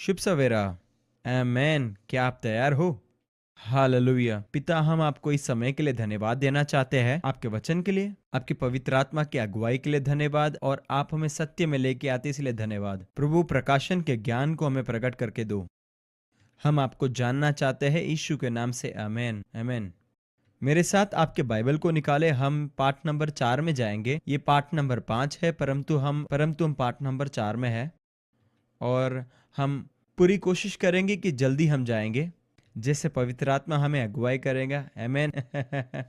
शुभ सवेरा। आमेन। क्या आप तैयार हो? हालेलुया। पिता, हम आपको इस समय के लिए धन्यवाद देना चाहते हैं, आपके वचन के लिए, आपकी पवित्र आत्मा की अगुवाई के लिए धन्यवाद, और आप हमें सत्य में लेके आते इसलिए धन्यवाद। प्रभु, प्रकाशन के ज्ञान को हमें प्रकट करके दो। हम आपको जानना चाहते हैं, यीशु के नाम से आमेन आमेन। मेरे साथ आपके बाइबल को निकाले, हम पाठ नंबर 4 में जाएंगे। ये पाठ नंबर 5 है, परंतु हम पाठ नंबर 4 में है, और हम पूरी कोशिश करेंगे कि जल्दी हम जाएंगे, जैसे पवित्र आत्मा हमें अगुवाई करेगा। आमेन।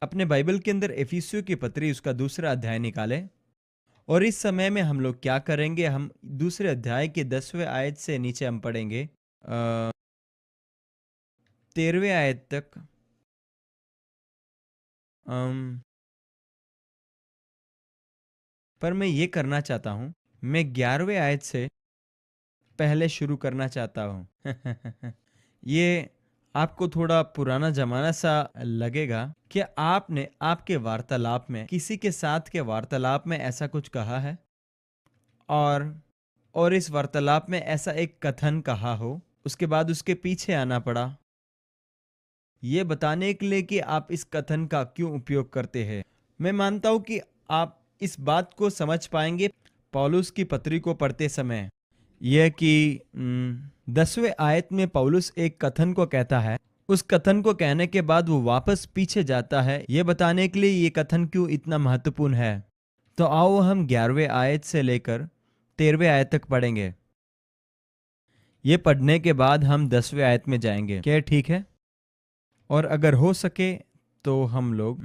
अपने बाइबल के अंदर इफिसियों की पत्री उसका दूसरा अध्याय निकाले, और इस समय में हम लोग क्या करेंगे, हम दूसरे अध्याय के 10वें आयत से नीचे हम पढ़ेंगे 13वें आयत तक। पर मैं ये करना चाहता हूँ, मैं 11वें आयत से पहले शुरू करना चाहता हूँ। ये आपको थोड़ा पुराना जमाना सा लगेगा। क्या आपने आपके वार्तालाप में, किसी के साथ के वार्तालाप में ऐसा कुछ कहा है, और इस वार्तालाप में ऐसा एक कथन कहा हो, उसके बाद उसके पीछे आना पड़ा ये बताने के लिए कि आप इस कथन का क्यों उपयोग करते हैं? मैं मानता हूं कि आप इस बात को समझ पाएंगे पौलुस की पत्री को पढ़ते समय, यह कि 10वें आयत में पौलुस एक कथन को कहता है। उस कथन को कहने के बाद वो वापस पीछे जाता है, यह बताने के लिए ये कथन क्यों इतना महत्वपूर्ण है। तो आओ हम 11वें आयत से लेकर 13वें आयत तक पढ़ेंगे। ये पढ़ने के बाद हम 10वें आयत में जाएंगे। क्या ठीक है? और अगर हो सके तो हम लोग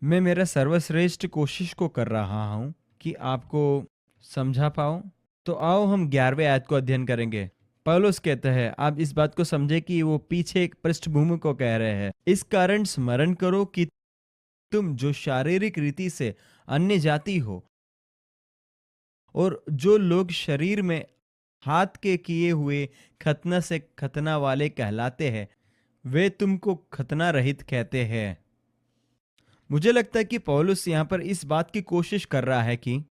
मैं मेरा सर्वश्रेष्ठ कोशिश को कर रहा हूं कि आपको समझा पाऊं। तो आओ हम 11वें आयत को अध्ययन करेंगे। पौलुस कहते हैं, आप इस बात को समझे कि वो पीछे एक पृष्ठभूमि को कह रहे हैं। इस कारण स्मरण करो कि तुम जो शारीरिक रीति से अन्य जाति हो, और जो लोग शरीर में हाथ के किए हुए खतना से खतना वाले कहलाते हैं, वे तुमको खतना रहित कहते हैं। मुझे लगता है कि पौलुस यहाँ पर इस बात की कोशिश कर रहा है कि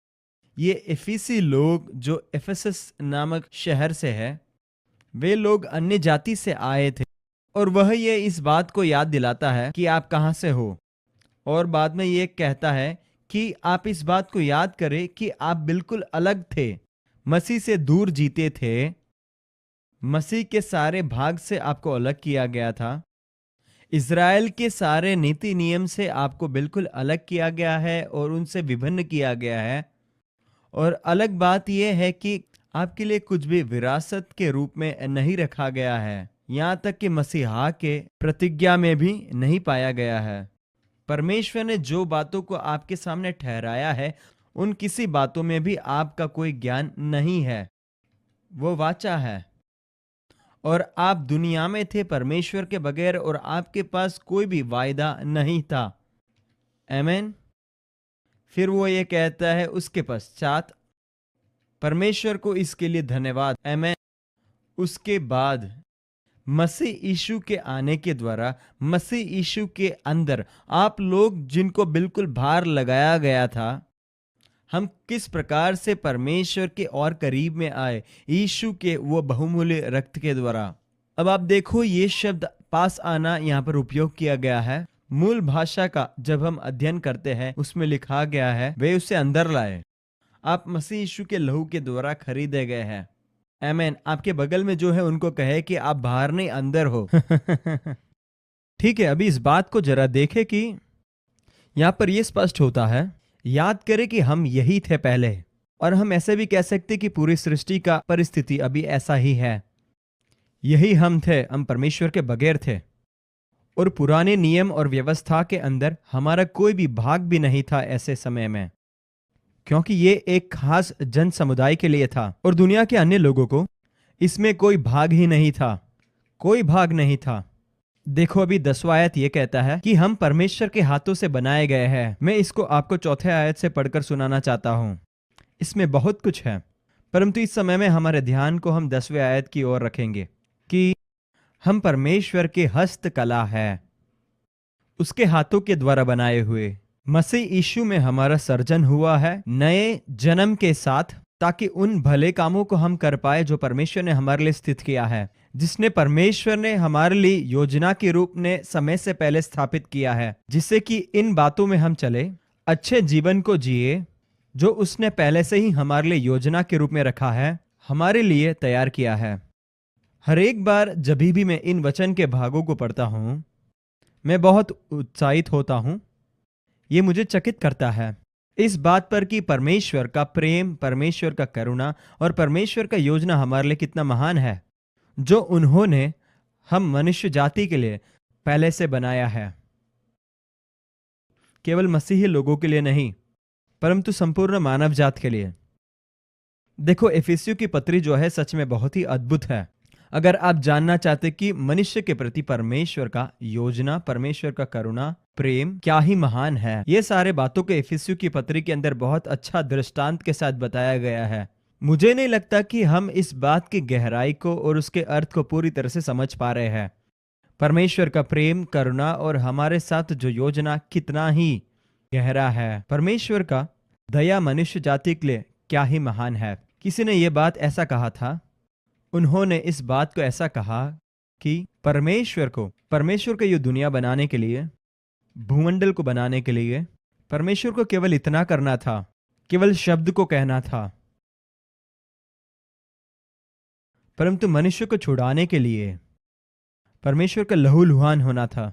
ये इफिसी लोग जो एफेसस नामक शहर से है, वे लोग अन्य जाति से आए थे, और वह ये इस बात को याद दिलाता है कि आप कहाँ से हो, और बाद में ये कहता है कि आप इस बात को याद करें कि आप बिल्कुल अलग थे, मसीह से दूर जीते थे, मसीह के सारे भाग से आपको अलग किया गया था, इज़राइल के सारे नीति नियम से आपको बिल्कुल अलग किया गया है और उनसे विभिन्न किया गया है। और अलग बात यह है कि आपके लिए कुछ भी विरासत के रूप में नहीं रखा गया है, यहाँ तक कि मसीहा के प्रतिज्ञा में भी नहीं पाया गया है। परमेश्वर ने जो बातों को आपके सामने ठहराया है, उन किसी बातों में भी आपका कोई ज्ञान नहीं है। वो वाचा है, और आप दुनिया में थे परमेश्वर के बगैर, और आपके पास कोई भी वायदा नहीं था। आमीन। फिर वो ये कहता है उसके पश्चात, परमेश्वर को इसके लिए धन्यवाद। आमीन। उसके बाद मसीह यीशु के आने के द्वारा, मसीह यीशु के अंदर आप लोग जिनको बिल्कुल भार लगाया गया था, हम किस प्रकार से परमेश्वर के और करीब में आए, यीशु के वो बहुमूल्य रक्त के द्वारा। अब आप देखो, ये शब्द पास आना यहाँ पर उपयोग किया गया है। मूल भाषा का जब हम अध्ययन करते हैं, उसमें लिखा गया है, वे उसे अंदर लाए। आप मसीह यीशु के लहू के द्वारा खरीदे गए हैं। आमीन। आपके बगल में जो है उनको कहे कि आप बाहर नहीं अंदर हो। ठीक है, अभी इस बात को जरा देखें कि यहाँ पर यह स्पष्ट होता है, याद करें कि हम यही थे पहले, और हम ऐसे भी कह सकते कि पूरी सृष्टि का परिस्थिति अभी ऐसा ही है। यही हम थे, हम परमेश्वर के बगैर थे, और पुराने नियम और व्यवस्था के अंदर हमारा कोई भी भाग भी नहीं था ऐसे समय में, क्योंकि ये एक खास जन समुदाय के लिए था, और दुनिया के अन्य लोगों को इसमें कोई भाग ही नहीं था, कोई भाग नहीं था। देखो, अभी 10वां आयत ये कहता है कि हम परमेश्वर के हाथों से बनाए गए हैं। मैं इसको आपको 4थे आयत से पढ़कर सुनाना चाहता हूं। इसमें बहुत कुछ है, परंतु इस समय में हमारे ध्यान को हम 10वें आयत की ओर रखेंगे कि हम परमेश्वर के हस्तकला है, उसके हाथों के द्वारा बनाए हुए। मसीह यीशु में हमारा सर्जन हुआ है नए जन्म के साथ, ताकि उन भले कामों को हम कर पाए जो परमेश्वर ने हमारे लिए स्थित किया है, जिसने परमेश्वर ने हमारे लिए योजना के रूप में समय से पहले स्थापित किया है, जिससे कि इन बातों में हम चले, अच्छे जीवन को जिए जो उसने पहले से ही हमारे लिए योजना के रूप में रखा है, हमारे लिए तैयार किया है। हर एक बार जब भी मैं इन वचन के भागों को पढ़ता हूं, मैं बहुत उत्साहित होता हूं। ये मुझे चकित करता है इस बात पर कि परमेश्वर का प्रेम, परमेश्वर का करुणा और परमेश्वर का योजना हमारे लिए कितना महान है, जो उन्होंने हम मनुष्य जाति के लिए पहले से बनाया है। केवल मसीही लोगों के लिए नहीं, परंतु संपूर्ण मानव जात के लिए। देखो, इफिसियों की पत्री जो है सच में बहुत ही अद्भुत है। अगर आप जानना चाहते कि मनुष्य के प्रति परमेश्वर का योजना, परमेश्वर का करुणा, प्रेम क्या ही महान है, ये सारे बातों को इफिसियों की पत्री के अंदर बहुत अच्छा दृष्टांत के साथ बताया गया है। मुझे नहीं लगता कि हम इस बात की गहराई को और उसके अर्थ को पूरी तरह से समझ पा रहे हैं। परमेश्वर का प्रेम, करुणा और हमारे साथ जो योजना कितना ही गहरा है। परमेश्वर का दया मनुष्य जाति के लिए क्या ही महान है। किसी ने यह बात ऐसा कहा था, उन्होंने इस बात को ऐसा कहा कि परमेश्वर को ये दुनिया बनाने के लिए, भूमंडल को बनाने के लिए परमेश्वर को केवल इतना करना था, केवल शब्द को कहना था, परंतु मनुष्य को छुड़ाने के लिए परमेश्वर का लहूलुहान होना था।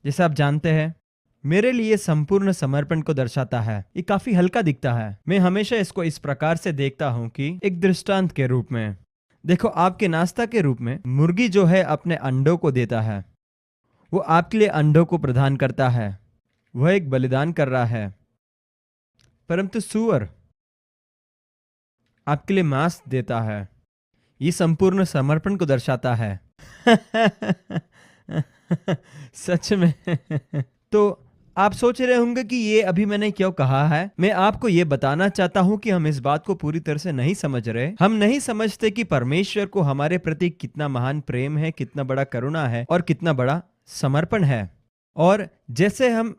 जैसे आप जानते हैं, मेरे लिए संपूर्ण समर्पण को दर्शाता है। ये काफी हल्का दिखता है। मैं हमेशा इसको इस प्रकार से देखता हूं कि एक दृष्टांत के रूप में। देखो, आपके नाश्ता के रूप में मुर्गी जो है अपने अंडों को देता है, वो आपके लिए अंडों को प्रदान करता है, वह एक बलिदान कर रहा है। परंतु सूअर आपके लिए मांस देता है, ये संपूर्ण समर्पण को दर्शाता है। सच में। तो आप सोच रहे होंगे कि ये अभी मैंने क्यों कहा है। मैं आपको ये बताना चाहता हूं कि हम इस बात को पूरी तरह से नहीं समझ रहे। हम नहीं समझते कि परमेश्वर को हमारे प्रति कितना महान प्रेम है, कितना बड़ा करुणा है और कितना बड़ा समर्पण है। और जैसे हम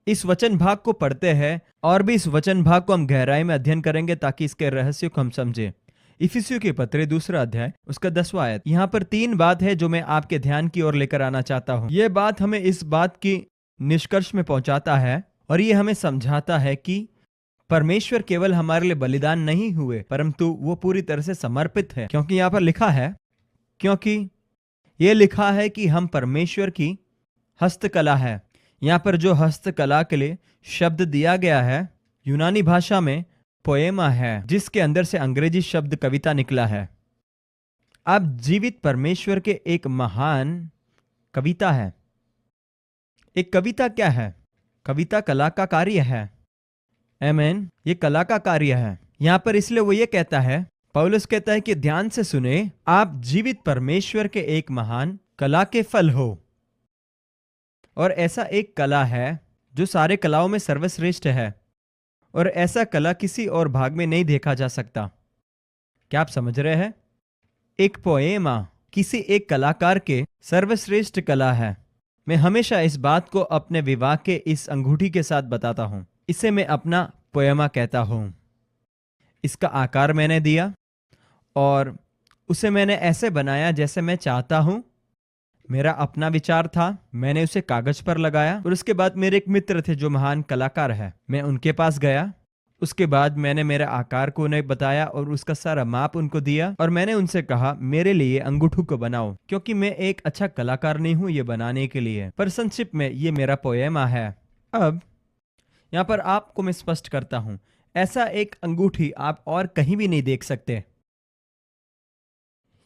इस वचन भाग को पढ़ते हैं और भी इस वचन भाग को हम गहराई में अध्ययन करेंगे ताकि इसके रहस्य को हम समझे। इफिसियों के पत्र 2 अध्याय उसका 10वां आयत। यहाँ पर 3 बात है जो मैं आपके ध्यान की ओर लेकर आना चाहता हूँ। यह बात हमें इस बात की निष्कर्ष में पहुंचाता है और ये हमें समझाता है कि परमेश्वर केवल हमारे लिए बलिदान नहीं हुए, परंतु वो पूरी तरह से समर्पित है। क्योंकि यहाँ पर लिखा है, क्योंकि ये लिखा है कि हम परमेश्वर की हस्तकला है। यहाँ पर जो हस्तकला के लिए शब्द दिया गया है यूनानी भाषा में पोएमा है, जिसके अंदर से अंग्रेजी शब्द कविता निकला है। आप जीवित परमेश्वर के एक महान कविता है। एक कविता क्या है? कविता कला का कार्य है। आमीन। ये कला का कार्य है। यहां पर इसलिए वो ये कहता है, पौलुस कहता है कि ध्यान से सुने, आप जीवित परमेश्वर के एक महान कला के फल हो। और ऐसा एक कला है जो सारे कलाओं में सर्वश्रेष्ठ है और ऐसा कला किसी और भाग में नहीं देखा जा सकता। क्या आप समझ रहे हैं? एक पोएमा किसी एक कलाकार के सर्वश्रेष्ठ कला है। मैं हमेशा इस बात को अपने विवाह के इस अंगूठी के साथ बताता हूं। इसे मैं अपना पोएमा कहता हूं। इसका आकार मैंने दिया और उसे मैंने ऐसे बनाया जैसे मैं चाहता हूं। मेरा अपना विचार था, मैंने उसे कागज पर लगाया और उसके बाद मेरे एक मित्र थे जो महान कलाकार है, मैं उनके पास गया। उसके बाद मैंने मेरे आकार को उन्हें बताया और उसका सारा माप उनको दिया और मैंने उनसे कहा, मेरे लिए अंगूठू को बनाओ, क्योंकि मैं एक अच्छा कलाकार नहीं हूं ये बनाने के लिए, पर संक्षिप्त में ये मेरा पोएमा है। अब यहाँ पर आपको मैं स्पष्ट करता हूं, ऐसा एक अंगूठी आप और कहीं भी नहीं देख सकते।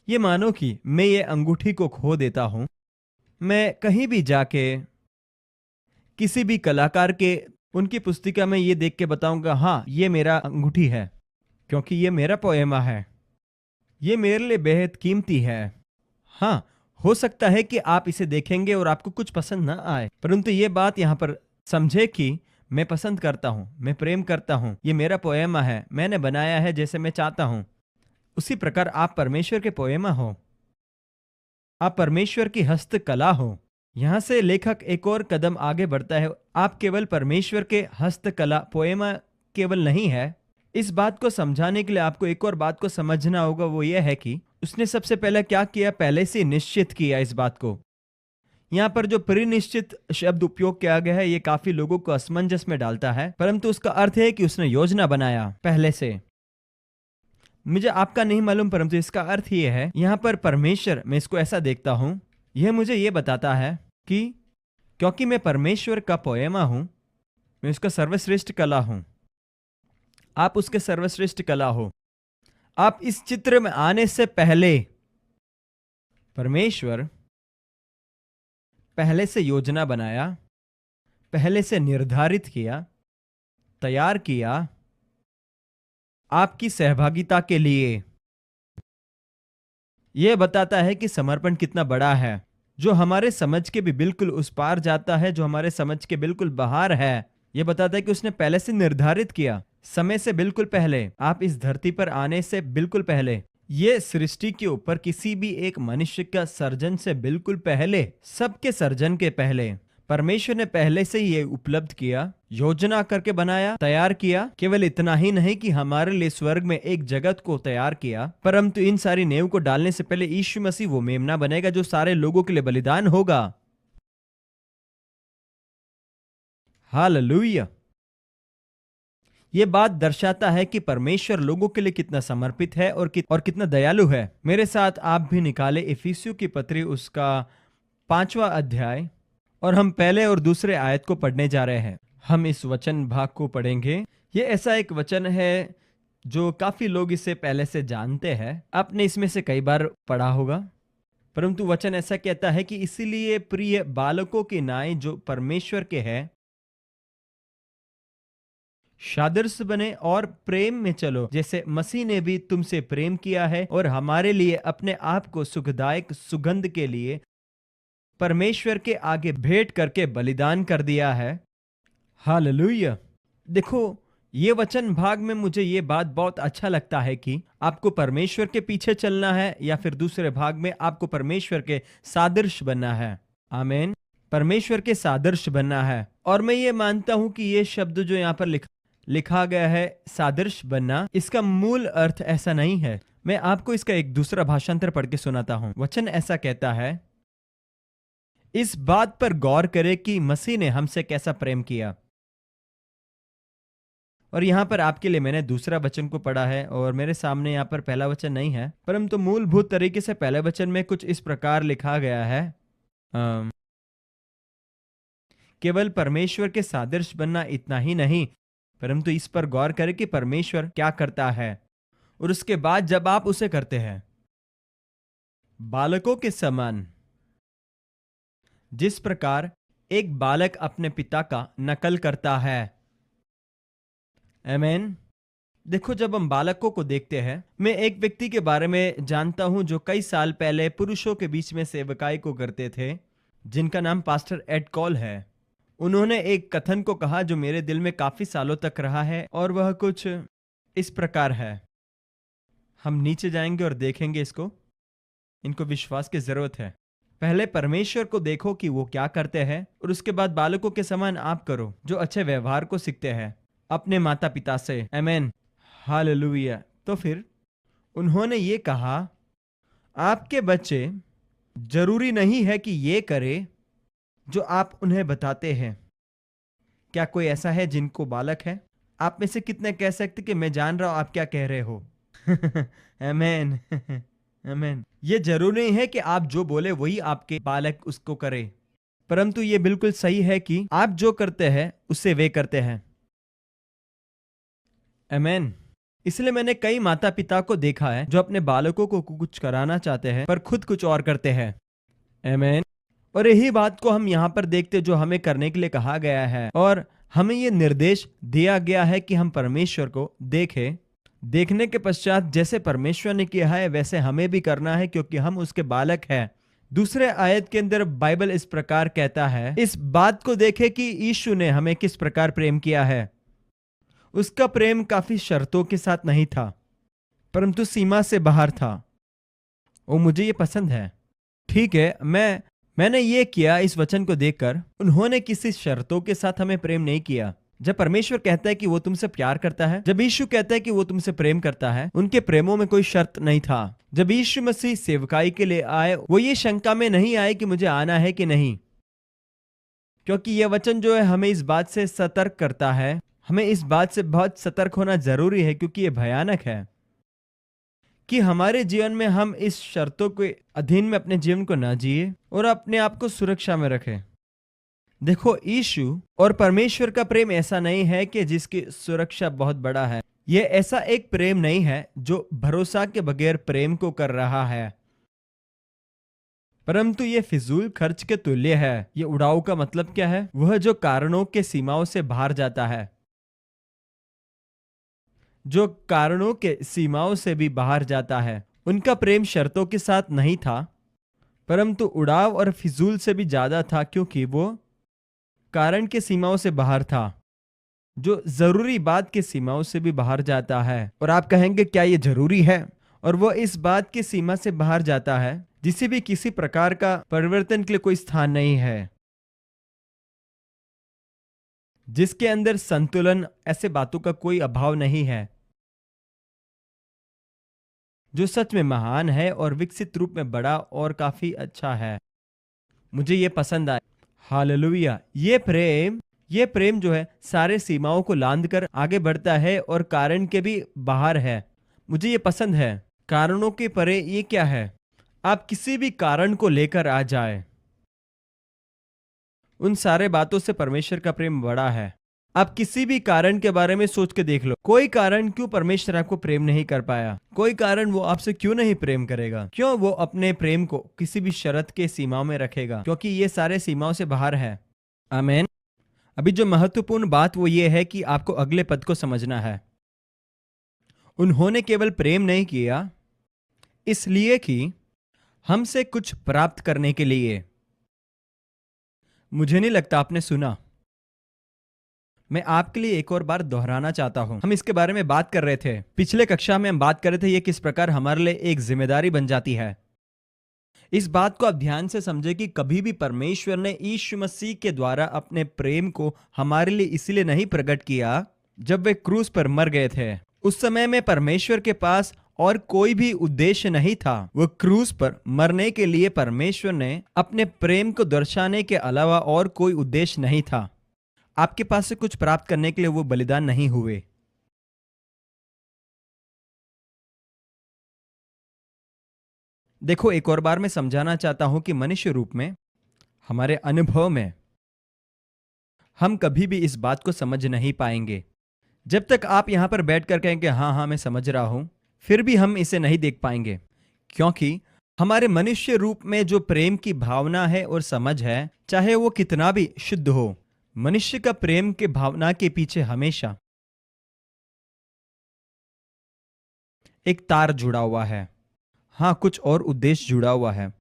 ये मानो कि मैं ये अंगूठी को खो देता हूं, मैं कहीं भी जाके किसी भी कलाकार के उनकी पुस्तिका में ये देख के बताऊंगा, हाँ ये मेरा अंगूठी है, क्योंकि ये मेरा पोएमा है, ये मेरे लिए बेहद कीमती है। हाँ, हो सकता है कि आप इसे देखेंगे और आपको कुछ पसंद ना आए, परंतु ये बात यहाँ पर समझे कि मैं पसंद करता हूँ, मैं प्रेम करता हूँ, ये मेरा पोएमा है, मैंने बनाया है जैसे मैं चाहता हूँ। उसी प्रकार आप परमेश्वर के पोएमा हो, आप परमेश्वर की हस्तकला हो। यहां से लेखक एक और कदम आगे बढ़ता है, आप केवल परमेश्वर के हस्तकला पोएमा केवल नहीं है। इस बात को समझाने के लिए आपको एक और बात को समझना होगा, वो यह है कि उसने सबसे पहले क्या किया, पहले से निश्चित किया इस बात को। यहाँ पर जो परिनिश्चित शब्द उपयोग किया गया है, ये काफी लोगों को असमंजस में डालता है, परंतु उसका अर्थ है कि उसने योजना बनाया पहले से। मुझे आपका नहीं मालूम, परंतु इसका अर्थ ये है, यहाँ पर परमेश्वर, मैं इसको ऐसा देखता हूं, यह मुझे ये बताता है कि क्योंकि मैं परमेश्वर का पोएमा हूं, मैं उसका सर्वश्रेष्ठ कला हूं, आप उसके सर्वश्रेष्ठ कला हो। आप इस चित्र में आने से पहले परमेश्वर पहले से योजना बनाया, पहले से निर्धारित किया, तैयार किया आपकी सहभागिता के लिए। यह बताता है कि समर्पण कितना बड़ा है, जो हमारे समझ के भी बिल्कुल उस पार जाता है, जो हमारे समझ के बिल्कुल बाहर है। यह बताता है कि उसने पहले से निर्धारित किया, समय से बिल्कुल पहले, आप इस धरती पर आने से बिल्कुल पहले, ये सृष्टि के ऊपर किसी भी एक मनुष्य का सर्जन से बिल्कुल पहले, सबके सर्जन के पहले परमेश्वर ने पहले से ही ये उपलब्ध किया, योजना करके बनाया, तैयार किया। केवल इतना ही नहीं कि हमारे लिए स्वर्ग में एक जगत को तैयार किया, परंतु इन सारी नींव को डालने से पहले यीशु मसीह वो मेमना बनेगा जो सारे लोगों के लिए बलिदान होगा। हालेलुया। ये बात दर्शाता है कि परमेश्वर लोगों के लिए कितना समर्पित है और कितना दयालु है। मेरे साथ आप भी निकाले इफिसियों की पत्री उसका 5वां अध्याय, और हम पहले और दूसरे आयत को पढ़ने जा रहे हैं। हम इस वचन भाग को पढ़ेंगे। ये ऐसा एक वचन है जो काफी लोग इसे पहले से जानते हैं, आपने इसमें से कई बार पढ़ा होगा, परंतु वचन ऐसा कहता है कि इसीलिए प्रिय बालकों के नाए जो परमेश्वर के हैं, शादर्श बने और प्रेम में चलो, जैसे मसीह ने भी तुमसे प्रेम किया है और हमारे लिए अपने आप को सुखदायक सुगंध के लिए परमेश्वर के आगे भेंट करके बलिदान कर दिया है। हालेलुया। देखो, ये वचन भाग में मुझे ये बात बहुत अच्छा लगता है कि आपको परमेश्वर के पीछे चलना है, या फिर दूसरे भाग में आपको परमेश्वर के सादृश बनना है। आमीन। परमेश्वर के सादृश बनना है। और मैं ये मानता हूं कि ये शब्द जो यहाँ पर लिखा गया है, सादृश बनना, इसका मूल अर्थ ऐसा नहीं है। मैं आपको इसका एक दूसरा भाषांतर पढ़ के सुनाता हूं। वचन ऐसा कहता है, इस बात पर गौर करें कि मसीह ने हमसे कैसा प्रेम किया। और यहां पर आपके लिए मैंने दूसरा वचन को पढ़ा है, और मेरे सामने यहां पर पहला वचन नहीं है, परंतु मूलभूत तरीके से पहले वचन में कुछ इस प्रकार लिखा गया है, केवल परमेश्वर के सादृश बनना इतना ही नहीं, परंतु इस पर गौर करें कि परमेश्वर क्या करता है, और उसके बाद जब आप उसे करते हैं, बालकों के समान, जिस प्रकार एक बालक अपने पिता का नकल करता है। आमीन। देखो, जब हम बालकों को देखते हैं, मैं एक व्यक्ति के बारे में जानता हूं जो कई साल पहले पुरुषों के बीच में सेवकाई को करते थे, जिनका नाम पास्टर एड कॉल है। उन्होंने एक कथन को कहा जो मेरे दिल में काफी सालों तक रहा है, और वह कुछ इस प्रकार है। हम नीचे जाएंगे और देखेंगे इसको। इनको विश्वास की जरूरत है। पहले परमेश्वर को देखो कि वो क्या करते हैं, और उसके बाद बालकों के समान आप करो, जो अच्छे व्यवहार को सीखते हैं अपने माता पिता से। आमीन। हालेलुया। तो फिर उन्होंने ये कहा, आपके बच्चे जरूरी नहीं है कि ये करे जो आप उन्हें बताते हैं। क्या कोई ऐसा है जिनको बालक है? आप में से कितने कह सकते कि मैं जान रहा हूं आप क्या कह रहे हो? आमीन। आमीन। ये जरूरी नहीं है कि आप जो बोले वही आपके बालक उसको करे, परंतु ये बिल्कुल सही है कि आप जो करते हैं उससे वे करते हैं। आमीन। इसलिए मैंने कई माता पिता को देखा है जो अपने बालकों को कुछ कराना चाहते हैं पर खुद कुछ और करते हैं। आमीन। और यही बात को हम यहाँ पर देखते जो हमें करने के लिए कहा गया है, और हमें ये निर्देश दिया गया है कि हम परमेश्वर को देखें। देखने के पश्चात जैसे परमेश्वर ने किया है वैसे हमें भी करना है, क्योंकि हम उसके बालक हैं। दूसरे आयत के अंदर बाइबल इस प्रकार कहता है, इस बात को देखे कि यीशु ने हमें किस प्रकार प्रेम किया है। उसका प्रेम काफी शर्तों के साथ नहीं था, परंतु सीमा से बाहर था। वो मुझे ये पसंद है। ठीक है, मैंने ये किया। इस वचन को देखकर उन्होंने किसी शर्तों के साथ हमें प्रेम नहीं किया, जब परमेश्वर कहता है कि वो तुमसे प्यार करता है, जब यीशु कहता है कि वो तुमसे प्रेम करता है, उनके प्रेमों में कोई शर्त नहीं था। जब यीशु मसीह सेवकाई के लिए आए, वो ये शंका में नहीं आए कि मुझे आना है कि नहीं, क्योंकि यह वचन जो है हमें इस बात से सतर्क करता है। हमें इस बात से बहुत सतर्क होना जरूरी है, क्योंकि यह भयानक है कि हमारे जीवन में हम इस शर्तों के अधीन में अपने जीवन को न जिए और अपने आप को सुरक्षा में रखें। देखो, यीशु और परमेश्वर का प्रेम ऐसा नहीं है कि जिसकी सुरक्षा बहुत बड़ा है। यह ऐसा एक प्रेम नहीं है जो भरोसा के बगैर प्रेम को कर रहा है, परंतु ये फिजूल खर्च के तुल्य है। ये उड़ाऊ का मतलब क्या है? वह जो कारणों के सीमाओं से बाहर जाता है, जो कारणों के सीमाओं से भी बाहर जाता है। उनका प्रेम शर्तों के साथ नहीं था, परंतु उड़ाव और फिजूल से भी ज्यादा था, क्योंकि वो कारण के सीमाओं से बाहर था, जो जरूरी बात के सीमाओं से भी बाहर जाता है। और आप कहेंगे क्या ये जरूरी है? और वो इस बात की सीमा से बाहर जाता है जिसे भी किसी प्रकार का परिवर्तन के लिए कोई स्थान नहीं है, जिसके अंदर संतुलन, ऐसे बातों का कोई अभाव नहीं है, जो सच में महान है और विकसित रूप में बड़ा और काफी अच्छा है। मुझे ये पसंद आया। हालेलुया। ये प्रेम जो है सारे सीमाओं को लांद कर आगे बढ़ता है और कारण के भी बाहर है। मुझे ये पसंद है। कारणों के परे ये क्या है? आप किसी भी कारण को लेकर आ जाए, उन सारे बातों से परमेश्वर का प्रेम बड़ा है। आप किसी भी कारण के बारे में सोच के देख लो, कोई कारण क्यों परमेश्वर आपको प्रेम नहीं कर पाया? कोई कारण वो आपसे क्यों नहीं प्रेम करेगा? क्यों वो अपने प्रेम को किसी भी शर्त के सीमाओं में रखेगा? क्योंकि ये सारे सीमाओं से बाहर है। आमीन। अभी जो महत्वपूर्ण बात वो ये है कि आपको अगले पद को समझना है। उन्होंने केवल प्रेम नहीं किया इसलिए कि हमसे कुछ प्राप्त करने के लिए। मुझे नहीं लगता आपने सुना। मैं आपके लिए एक और बार दोहराना चाहता हूं। हम इसके बारे में बात कर रहे थे, पिछले कक्षा में हम बात कर रहे थे ये किस प्रकार हमारे लिए एक जिम्मेदारी बन जाती है। इस बात को आप ध्यान से समझे कि कभी भी परमेश्वर ने यीशु मसीह के द्वारा अपने प्रेम को हमारे लिए इसलिए नहीं प्रकट किया। जब वे क्रूस पर मर गए थे, उस समय में परमेश्वर के पास और कोई भी उद्देश्य नहीं था। वो क्रूस पर मरने के लिए परमेश्वर ने अपने प्रेम को दर्शाने के अलावा और कोई उद्देश्य नहीं था। आपके पास से कुछ प्राप्त करने के लिए वो बलिदान नहीं हुए। देखो, एक और बार मैं समझाना चाहता हूं कि मनुष्य रूप में, हमारे अनुभव में, हम कभी भी इस बात को समझ नहीं पाएंगे। जब तक आप यहां पर बैठ कर कहेंगे हाँ हाँ मैं समझ रहा हूं, फिर भी हम इसे नहीं देख पाएंगे, क्योंकि हमारे मनुष्य रूप में जो प्रेम की भावना है और समझ है, चाहे वो कितना भी शुद्ध हो, मनुष्य का प्रेम के भावना के पीछे हमेशा एक तार जुड़ा हुआ है। हाँ, कुछ और उद्देश्य जुड़ा हुआ है।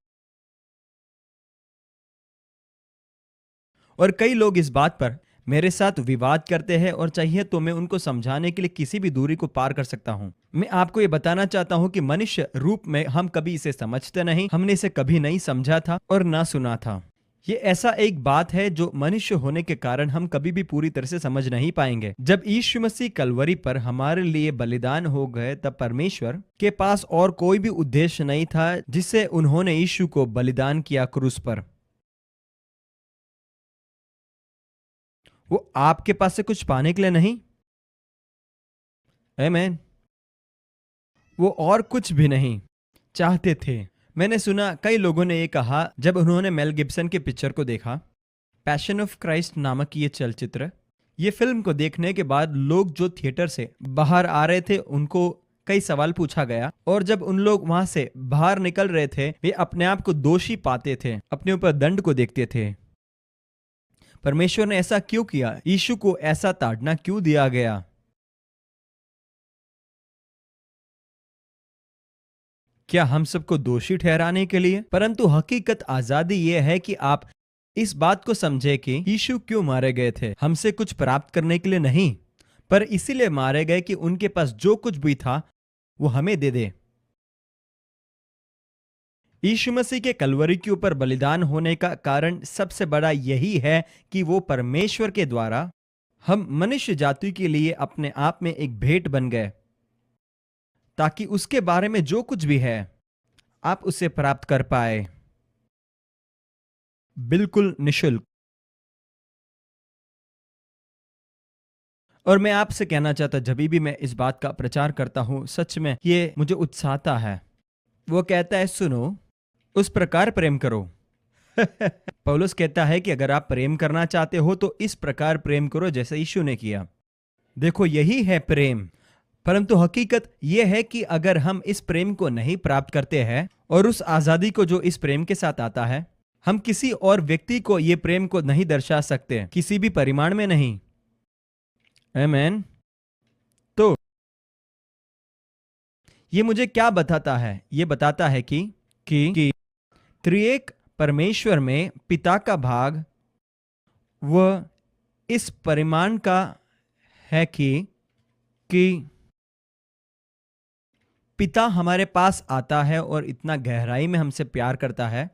और कई लोग इस बात पर मेरे साथ विवाद करते हैं, और चाहिए तो मैं उनको समझाने के लिए किसी भी दूरी को पार कर सकता हूं। मैं आपको ये बताना चाहता हूं कि मनुष्य रूप में हम कभी इसे समझते नहीं, हमने इसे कभी नहीं समझा था और ना सुना था। ये ऐसा एक बात है जो मनुष्य होने के कारण हम कभी भी पूरी तरह से समझ नहीं पाएंगे। जब यीशु मसीह कलवरी पर हमारे लिए बलिदान हो गए, तब परमेश्वर के पास और कोई भी उद्देश्य नहीं था जिससे उन्होंने यीशु को बलिदान किया क्रूस पर। वो आपके पास से कुछ पाने के लिए नहीं। आमीन। वो और कुछ भी नहीं चाहते थे। मैंने सुना कई लोगों ने ये कहा जब उन्होंने मेल गिब्सन के पिक्चर को देखा, पैशन ऑफ क्राइस्ट नामक ये चलचित्र, ये फिल्म को देखने के बाद लोग जो थिएटर से बाहर आ रहे थे उनको कई सवाल पूछा गया, और जब उन लोग वहां से बाहर निकल रहे थे, वे अपने आप को दोषी पाते थे, अपने ऊपर दंड को देखते थे। परमेश्वर ने ऐसा क्यों किया? यीशु को ऐसा ताड़ना क्यों दिया गया? क्या हम सबको दोषी ठहराने के लिए? परंतु हकीकत आजादी यह है कि आप इस बात को समझे कि यीशु क्यों मारे गए थे। हमसे कुछ प्राप्त करने के लिए नहीं, पर इसीलिए मारे गए कि उनके पास जो कुछ भी था वो हमें दे दे। यीशु मसीह के कलवरी के ऊपर बलिदान होने का कारण सबसे बड़ा यही है कि वो परमेश्वर के द्वारा हम मनुष्य जाति के लिए अपने आप में एक भेंट बन गए, ताकि उसके बारे में जो कुछ भी है आप उसे प्राप्त कर पाए, बिल्कुल निशुल्क। और मैं आपसे कहना चाहता, जब भी मैं इस बात का प्रचार करता हूं, सच में ये मुझे उत्साहता है। वो कहता है, सुनो, उस प्रकार प्रेम करो। पौलुस कहता है कि अगर आप प्रेम करना चाहते हो तो इस प्रकार प्रेम करो जैसे यीशु ने किया। देखो, यही है प्रेम। परंतु हकीकत यह है कि अगर हम इस प्रेम को नहीं प्राप्त करते हैं और उस आजादी को जो इस प्रेम के साथ आता है, हम किसी और व्यक्ति को ये प्रेम को नहीं दर्शा सकते, किसी भी परिमाण में नहीं। आमीन। तो ये मुझे क्या बताता है? ये बताता है कि त्रिएक परमेश्वर में पिता का भाग वह इस परिमाण का है कि पिता हमारे पास आता है और इतना गहराई में हमसे प्यार करता है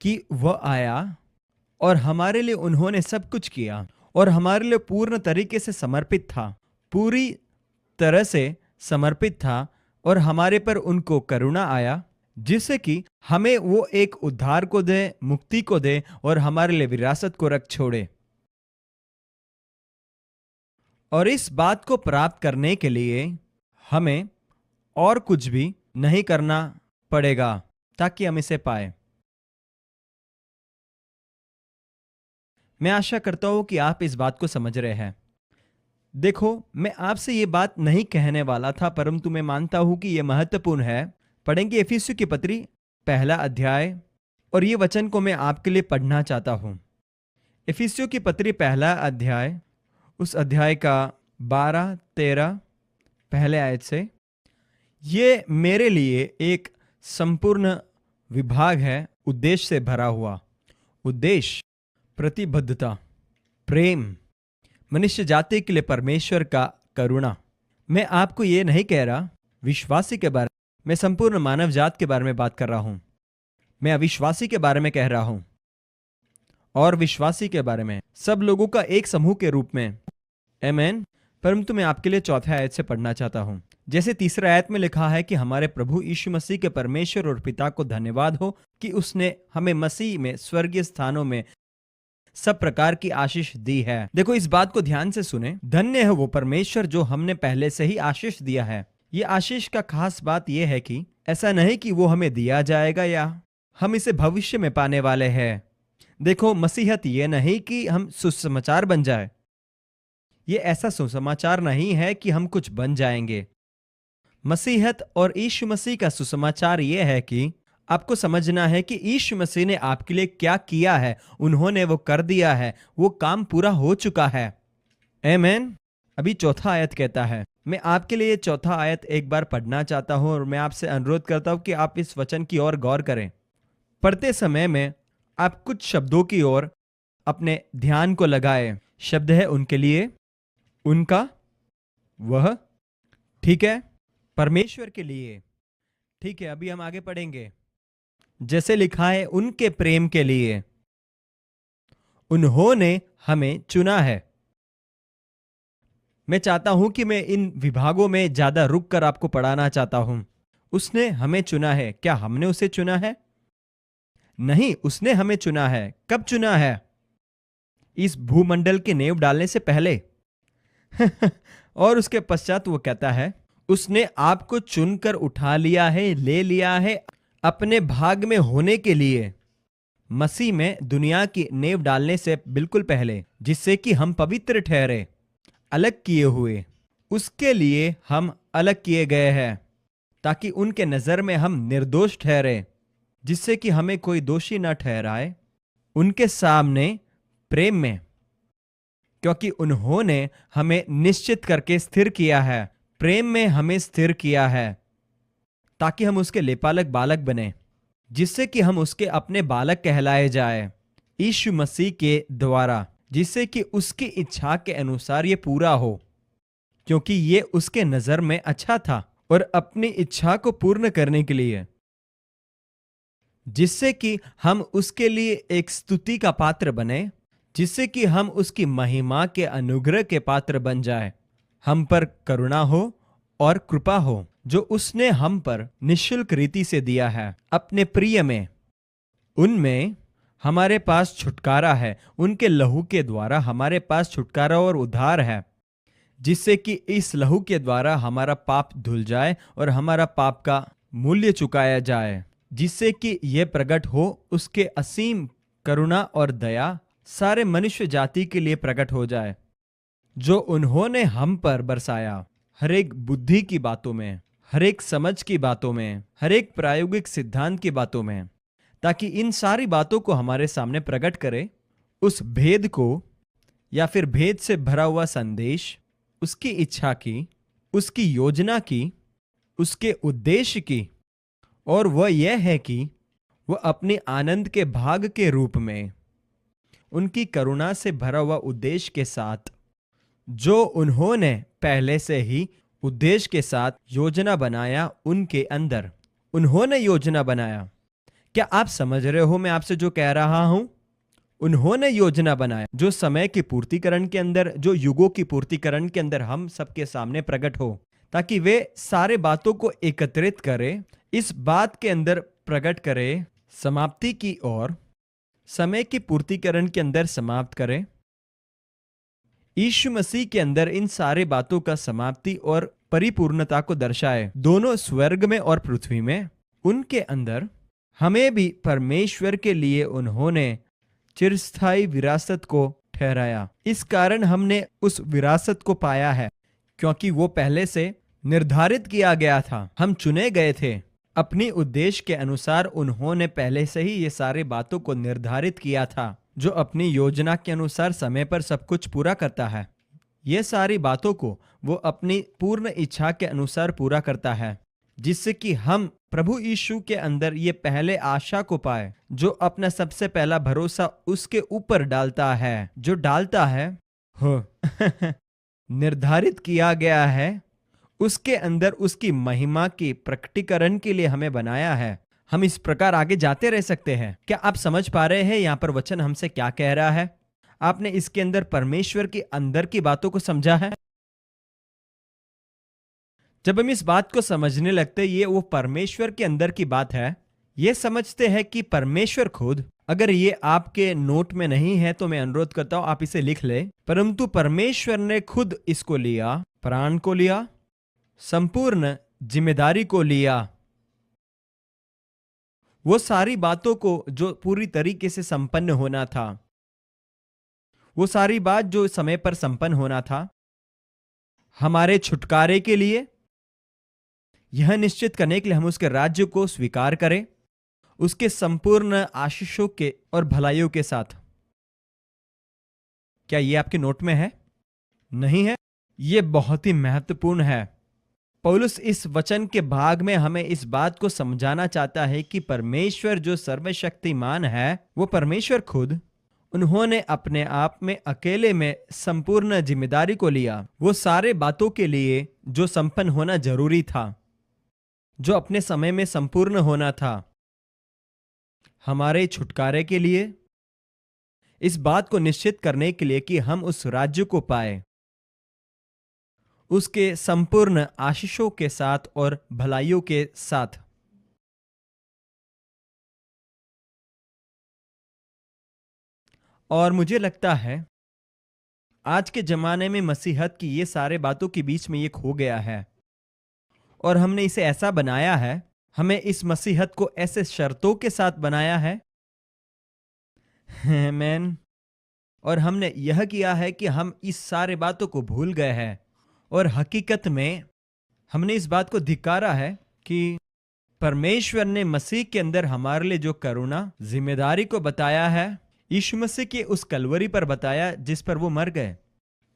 कि वह आया और हमारे लिए उन्होंने सब कुछ किया और हमारे लिए पूर्ण तरीके से समर्पित था, पूरी तरह से समर्पित था, और हमारे पर उनको करुणा आया, जिससे कि हमें वो एक उद्धार को दे, मुक्ति को दे और हमारे लिए विरासत को रख छोड़े। और इस बात को प्राप्त करने के लिए हमें और कुछ भी नहीं करना पड़ेगा ताकि हम इसे पाए। मैं आशा करता हूं कि आप इस बात को समझ रहे हैं। देखो, मैं आपसे ये बात नहीं कहने वाला था, परंतु मैं मानता हूं कि यह महत्वपूर्ण है। पढ़ेंगे इफिसियों की पत्री पहला अध्याय, और ये वचन को मैं आपके लिए पढ़ना चाहता हूं। इफिसियों की पत्री पहला अध्याय, उस अध्याय का 12-13 पहले आयत से। ये मेरे लिए एक संपूर्ण विभाग है, उद्देश्य से भरा हुआ। उद्देश्य, प्रतिबद्धता, प्रेम, मनुष्य जाति के लिए परमेश्वर का करुणा। मैं आपको ये नहीं कह रहा विश्वासी के बारे में, मैं संपूर्ण मानव जात के बारे में बात कर रहा हूं। मैं अविश्वासी के बारे में कह रहा हूं और विश्वासी के बारे में, सब लोगों का एक समूह के रूप में। आमीन। परंतु मैं आपके लिए चौथा आयत से पढ़ना चाहता हूं। जैसे तीसरा आयत में लिखा है कि हमारे प्रभु यीशु मसीह के परमेश्वर और पिता को धन्यवाद हो कि उसने हमें मसीह में स्वर्गीय स्थानों में सब प्रकार की आशीष दी है। देखो, इस बात को ध्यान से सुने। धन्य है वो परमेश्वर जो हमने पहले से ही आशीष दिया है। ये आशीष का खास बात यह है कि ऐसा नहीं कि वो हमें दिया जाएगा या हम इसे भविष्य में पाने वाले हैं। देखो, मसीहत ये नहीं कि हम सुसमाचार बन जाए। ये ऐसा सुसमाचार नहीं है कि हम कुछ बन जाएंगे। मसीहत और यीशु मसीह का सुसमाचार यह है कि आपको समझना है कि यीशु मसीह ने आपके लिए क्या किया है। उन्होंने वो कर दिया है, वो काम पूरा हो चुका है। आमीन। अभी चौथा आयत कहता है, मैं आपके लिए चौथा आयत एक बार पढ़ना चाहता हूं और मैं आपसे अनुरोध करता हूं कि आप इस वचन की ओर गौर करें। पढ़ते समय में आप कुछ शब्दों की ओर अपने ध्यान को लगाए। शब्द है उनके लिए, उनका, वह, ठीक है, परमेश्वर के लिए, ठीक है। अभी हम आगे पढ़ेंगे। जैसे लिखा है, उनके प्रेम के लिए उन्होंने हमें चुना है। मैं चाहता हूं कि मैं इन विभागों में ज्यादा रुक कर आपको पढ़ाना चाहता हूं। उसने हमें चुना है। क्या हमने उसे चुना है? नहीं, उसने हमें चुना है। कब चुना है? इस भूमंडल की नींव डालने से पहले। और उसके पश्चात वो कहता है, उसने आपको चुनकर उठा लिया है, ले लिया है अपने भाग में होने के लिए, मसीह में दुनिया की नींव डालने से बिल्कुल पहले, जिससे कि हम पवित्र ठहरे, अलग किए हुए। उसके लिए हम अलग किए गए हैं ताकि उनके नजर में हम निर्दोष ठहरे, जिससे कि हमें कोई दोषी न ठहराए उनके सामने प्रेम में, क्योंकि उन्होंने हमें निश्चित करके स्थिर किया है। प्रेम में हमें स्थिर किया है ताकि हम उसके लेपालक बालक बने, जिससे कि हम उसके अपने बालक कहलाए जाए यीशु मसीह के द्वारा, जिससे कि उसकी इच्छा के अनुसार ये पूरा हो, क्योंकि ये उसके नजर में अच्छा था, और अपनी इच्छा को पूर्ण करने के लिए, जिससे कि हम उसके लिए एक स्तुति का पात्र बने, जिससे कि हम उसकी महिमा के अनुग्रह के पात्र बन जाए। हम पर करुणा हो और कृपा हो जो उसने हम पर निःशुल्क रीति से दिया है अपने प्रिय में। उनमें हमारे पास छुटकारा है, उनके लहू के द्वारा हमारे पास छुटकारा और उद्धार है, जिससे कि इस लहू के द्वारा हमारा पाप धुल जाए और हमारा पाप का मूल्य चुकाया जाए, जिससे कि यह प्रकट हो उसके असीम करुणा और दया सारे मनुष्य जाति के लिए प्रकट हो जाए, जो उन्होंने हम पर बरसाया हर एक बुद्धि की बातों में, हर एक समझ की बातों में, हर एक प्रायोगिक सिद्धांत की बातों में, ताकि इन सारी बातों को हमारे सामने प्रकट करे, उस भेद को या फिर भेद से भरा हुआ संदेश, उसकी इच्छा की, उसकी योजना की, उसके उद्देश्य की, और वह यह है कि वह अपने आनंद के भाग के रूप में उनकी करुणा से भरा हुआ उद्देश्य के साथ, जो उन्होंने पहले से ही उद्देश्य के साथ योजना बनाया, उनके अंदर उन्होंने योजना बनाया। क्या आप समझ रहे हो मैं आपसे जो कह रहा हूं? उन्होंने योजना बनाया जो समय की पूर्तिकरण के अंदर, जो युगों की पूर्तिकरण के अंदर हम सबके सामने प्रकट हो, ताकि वे सारे बातों को एकत्रित करे, इस बात के अंदर प्रकट करे, समाप्ति की ओर, समय की पूर्तिकरण के अंदर समाप्त करे। यीशु मसीह के अंदर इन सारे बातों का समाप्ति और परिपूर्णता को दर्शाए, दोनों स्वर्ग में और पृथ्वी में। उनके अंदर हमें भी परमेश्वर के लिए उन्होंने चिरस्थायी विरासत को ठहराया। इस कारण हमने उस विरासत को पाया है, क्योंकि वो पहले से निर्धारित किया गया था। हम चुने गए थे अपनी उद्देश्य के अनुसार। उन्होंने पहले से ही ये सारे बातों को निर्धारित किया था, जो अपनी योजना के अनुसार समय पर सब कुछ पूरा करता है। ये सारी बातों को वो अपनी पूर्ण इच्छा के अनुसार पूरा करता है, जिससे कि हम प्रभु यीशु के अंदर ये पहले आशा को पाए, जो अपना सबसे पहला भरोसा उसके ऊपर डालता है, जो डालता है हो निर्धारित किया गया है, उसके अंदर उसकी महिमा की प्रकटीकरण के लिए हमें बनाया है। हम इस प्रकार आगे जाते रह सकते हैं। क्या आप समझ पा रहे हैं यहाँ पर वचन हमसे क्या कह रहा है? आपने इसके अंदर परमेश्वर के अंदर की बातों को समझा है? जब हम इस बात को समझने लगते, ये वो परमेश्वर के अंदर की बात है, ये समझते हैं कि परमेश्वर खुद, अगर ये आपके नोट में नहीं है तो मैं अनुरोध करता हूं आप इसे लिख ले, परंतु परमेश्वर ने खुद इसको लिया, प्राण को लिया, संपूर्ण जिम्मेदारी को लिया, वो सारी बातों को जो पूरी तरीके से संपन्न होना था, वो सारी बात जो समय पर संपन्न होना था, हमारे छुटकारे के लिए, यह निश्चित करने के लिए हम उसके राज्य को स्वीकार करें, उसके संपूर्ण आशीषों के और भलाइयों के साथ। क्या ये आपके नोट में है? नहीं है? ये बहुत ही महत्वपूर्ण है। पौलुस इस वचन के भाग में हमें इस बात को समझाना चाहता है कि परमेश्वर जो सर्वशक्तिमान है, वो परमेश्वर खुद, उन्होंने अपने आप में अकेले में संपूर्ण जिम्मेदारी को लिया, वो सारे बातों के लिए जो संपन्न होना जरूरी था, जो अपने समय में संपूर्ण होना था, हमारे छुटकारे के लिए, इस बात को निश्चित करने के लिए कि हम उस राज्य को पाए, उसके संपूर्ण आशीषों के साथ और भलाइयों के साथ। और मुझे लगता है आज के जमाने में मसीहत की ये सारे बातों के बीच में ये खो गया है, और हमने इसे ऐसा बनाया है, हमें इस मसीहत को ऐसे शर्तों के साथ बनाया है मैन, और हमने यह किया है कि हम इस सारे बातों को भूल गए हैं, और हकीकत में हमने इस बात को धिक्कारा है कि परमेश्वर ने मसीह के अंदर हमारे लिए जो करुणा, जिम्मेदारी को बताया है, यीशु मसीह के उस कलवरी पर बताया जिस पर वो मर गए।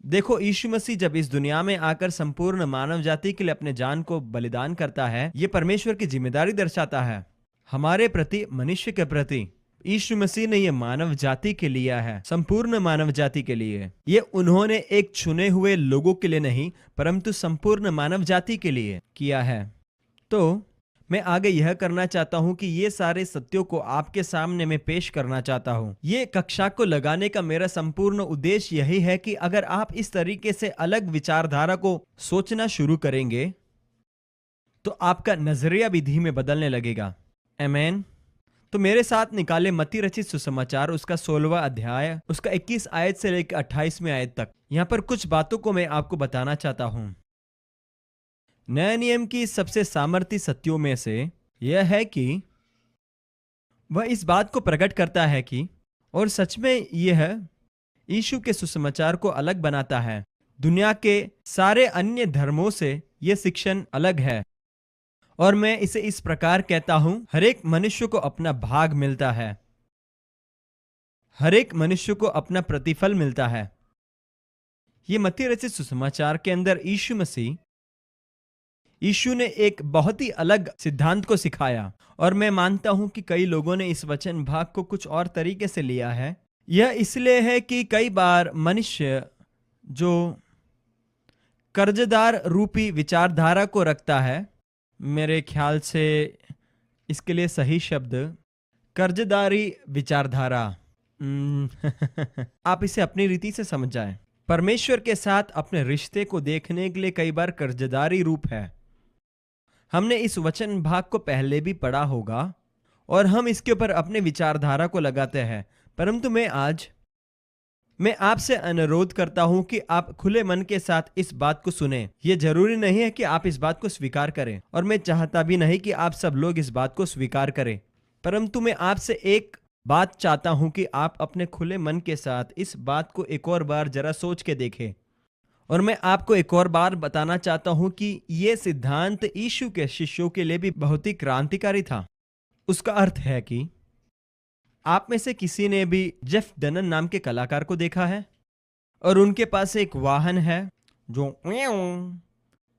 देखो, यीशु मसीह जब इस दुनिया में आकर संपूर्ण मानव जाति के लिए अपने जान को बलिदान करता है, ये परमेश्वर की जिम्मेदारी दर्शाता है हमारे प्रति, मनुष्य के प्रति। यीशु मसीह ने ये मानव जाति के लिया है, संपूर्ण मानव जाति के लिए। ये उन्होंने एक चुने हुए लोगों के लिए नहीं, परंतु संपूर्ण मानव जाति के लिए किया है। तो मैं आगे यह करना चाहता हूं कि ये सारे सत्यों को आपके सामने मैं पेश करना चाहता हूं। ये कक्षा को लगाने का मेरा संपूर्ण उद्देश्य यही है कि अगर आप इस तरीके से अलग विचारधारा को सोचना शुरू करेंगे तो आपका नजरिया भी धीमे बदलने लगेगा। आमीन। तो मेरे साथ निकाले मत्ती रचित सुसमाचार उसका 16वां अध्याय उसका 21 आयत से लेकर 28वें आयत तक। यहां पर कुछ बातों को मैं आपको बताना चाहता हूं। नए नियम की सबसे सामर्थी सत्यों में से यह है कि वह इस बात को प्रकट करता है कि और सच में यह यीशु के सुसमाचार को अलग बनाता है। दुनिया के सारे अन्य धर्मों से यह शिक्षण अलग है और मैं इसे इस प्रकार कहता हूं, हर एक मनुष्य को अपना भाग मिलता है, हर एक मनुष्य को अपना प्रतिफल मिलता है। यह मत्ती रचित सुसमाचार के अंदर यीशु ने एक बहुत ही अलग सिद्धांत को सिखाया और मैं मानता हूं कि कई लोगों ने इस वचन भाग को कुछ और तरीके से लिया है। यह इसलिए है कि कई बार मनुष्य जो कर्जदार रूपी विचारधारा को रखता है, मेरे ख्याल से इसके लिए सही शब्द कर्जदारी विचारधारा आप इसे अपनी रीति से समझ जाएं। परमेश्वर के साथ अपने रिश्ते को देखने के लिए कई बार कर्जदारी रूप है। हमने इस वचन भाग को पहले भी पढ़ा होगा और हम इसके ऊपर अपने विचारधारा को लगाते हैं, परंतु मैं आपसे अनुरोध करता हूं कि आप खुले मन के साथ इस बात को सुने। यह जरूरी नहीं है कि आप इस बात को स्वीकार करें और मैं चाहता भी नहीं कि आप सब लोग इस बात को स्वीकार करें, परंतु मैं आपसे एक बात चाहता हूं कि आप अपने खुले मन के साथ इस बात को एक और बार जरा सोच के देखें। और मैं आपको एक और बार बताना चाहता हूं कि यह सिद्धांत यीशु के शिष्यों के लिए भी बहुत ही क्रांतिकारी था। उसका अर्थ है कि आप में से किसी ने भी जेफ डनन नाम के कलाकार को देखा है और उनके पास एक वाहन है जो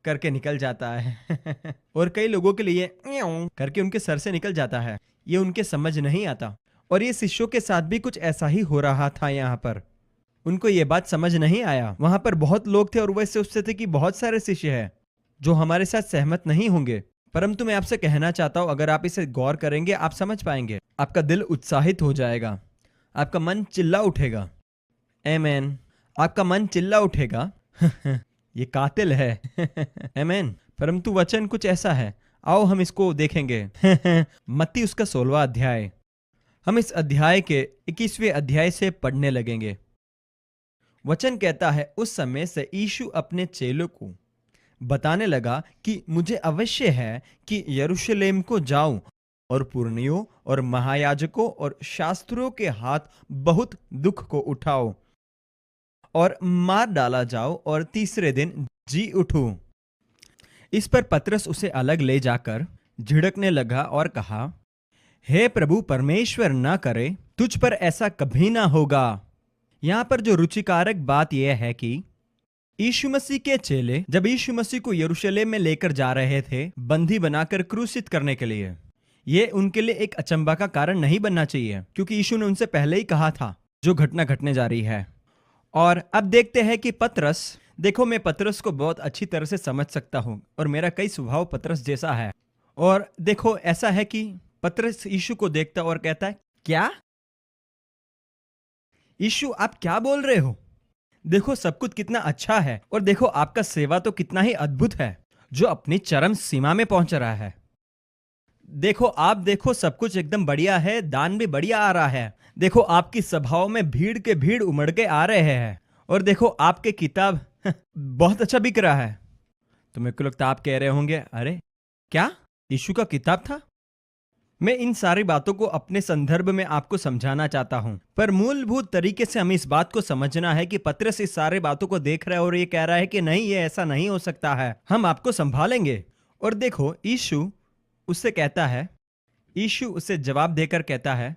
करके निकल जाता है और कई लोगों के लिए करके उनके सर से निकल जाता है। ये उनके समझ नहीं आता और ये शिष्यों के साथ भी कुछ ऐसा ही हो रहा था। यहाँ पर उनको ये बात समझ नहीं आया। वहां पर बहुत लोग थे और वह सोचते थे कि बहुत सारे शिष्य हैं जो हमारे साथ सहमत नहीं होंगे, परंतु मैं आपसे कहना चाहता हूं, अगर आप इसे गौर करेंगे आप समझ पाएंगे। आपका दिल उत्साहित हो जाएगा, आपका मन चिल्ला उठेगा। आमीन। आपका मन चिल्ला उठेगा ये कातिल है आमीन। परंतु वचन कुछ ऐसा है, आओ हम इसको देखेंगे मत्ती उसका 16वां अध्याय। हम इस अध्याय के 21वें अध्याय से पढ़ने लगेंगे। वचन कहता है, उस समय से यीशु अपने चेलों को बताने लगा कि मुझे अवश्य है कि यरूशलेम को जाऊं और पुरनियों और महायाजकों और शास्त्रियों के हाथ बहुत दुख को उठाओ और मार डाला जाओ और तीसरे दिन जी उठूं। इस पर पतरस उसे अलग ले जाकर झिड़कने लगा और कहा, हे प्रभु, परमेश्वर ना करे, तुझ पर ऐसा कभी ना होगा। यहां पर जो रुचिकारक बात यह है कि यीशु मसीह के चेले जब यीशु मसीह को यरूशलेम में लेकर जा रहे थे बंदी बनाकर क्रूसित करने के लिए, यह उनके लिए एक अचंभा का कारण नहीं बनना चाहिए, क्योंकि यीशु ने उनसे पहले ही कहा था जो घटना घटने जा रही है। और अब देखते हैं कि पतरस, देखो मैं पतरस को बहुत अच्छी तरह से समझ सकता हूं और मेरा कई स्वभाव पतरस जैसा है। और देखो ऐसा है कि पतरस यीशु को देखता और कहता है, क्या यीशु आप क्या बोल रहे हो? देखो सब कुछ कितना अच्छा है और देखो आपका सेवा तो कितना ही अद्भुत है जो अपनी चरम सीमा में पहुंच रहा है। देखो सब कुछ एकदम बढ़िया है, दान भी बढ़िया आ रहा है। देखो आपकी सभाओं में भीड़ के भीड़ उमड़ के आ रहे हैं और देखो आपके किताब बहुत अच्छा बिक रहा है। तो मेरे को लगता आप कह रहे होंगे, अरे क्या यीशु का किताब था? मैं इन सारी बातों को अपने संदर्भ में आपको समझाना चाहता हूं, पर मूलभूत तरीके से हमें इस बात को समझना है कि पतरस इस सारे बातों को देख रहा है और ये कह रहा है कि नहीं, ये ऐसा नहीं हो सकता है, हम आपको संभालेंगे। और देखो यीशु उससे कहता है, यीशु उससे जवाब देकर कहता है,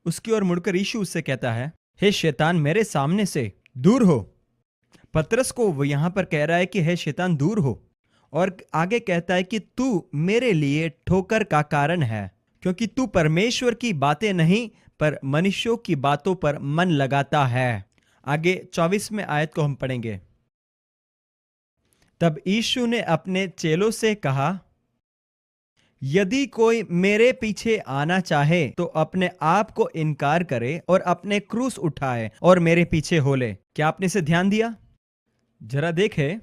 उसकी ओर मुड़कर यीशु उससे कहता है, हे शैतान मेरे सामने से दूर हो। पतरस को वो यहां पर कह रहा है कि हे शैतान दूर हो, और आगे कहता है कि तू मेरे लिए ठोकर का कारण है, क्योंकि तू परमेश्वर की बातें नहीं पर मनुष्यों की बातों पर मन लगाता है। आगे 24वें आयत को हम पढ़ेंगे। तब यीशु ने अपने चेलों से कहा, यदि कोई मेरे पीछे आना चाहे तो अपने आप को इनकार करे और अपने क्रूस उठाए और मेरे पीछे हो ले। क्या आपने इसे ध्यान दिया? जरा देखे,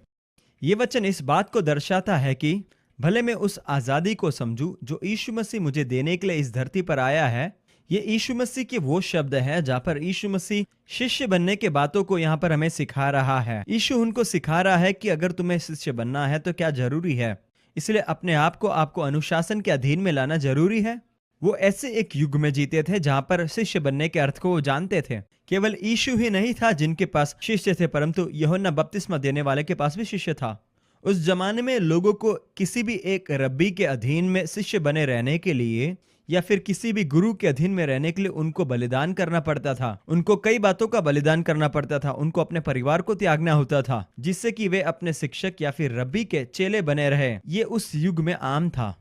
ये वचन इस बात को दर्शाता है कि भले मैं उस आजादी को समझूं जो यीशु मसीह मुझे देने के लिए इस धरती पर आया है। ये यीशु मसीह के वो शब्द है जहां पर यीशु मसीह शिष्य बनने के बातों को यहाँ पर हमें सिखा रहा है। यीशु उनको सिखा रहा है कि अगर तुम्हें शिष्य बनना है तो क्या जरूरी है। इसलिए अपने आप को आपको अनुशासन के अधीन में लाना जरूरी है। वो ऐसे एक युग में जीते थे जहां पर शिष्य बनने के अर्थ को वो जानते थे। केवल यीशु ही नहीं था जिनके पास शिष्य थे, परंतु यूहन्ना बपतिस्मा देने वाले के पास भी शिष्य था। उस जमाने में लोगों को किसी भी एक रब्बी के अधीन में शिष्य बने रहने के लिए या फिर किसी भी गुरु के अधीन में रहने के लिए उनको बलिदान करना पड़ता था। उनको कई बातों का बलिदान करना पड़ता था। उनको अपने परिवार को त्यागना होता था जिससे कि वे अपने शिक्षक या फिर रब्बी के चेले बने रहे। ये उस युग में आम था।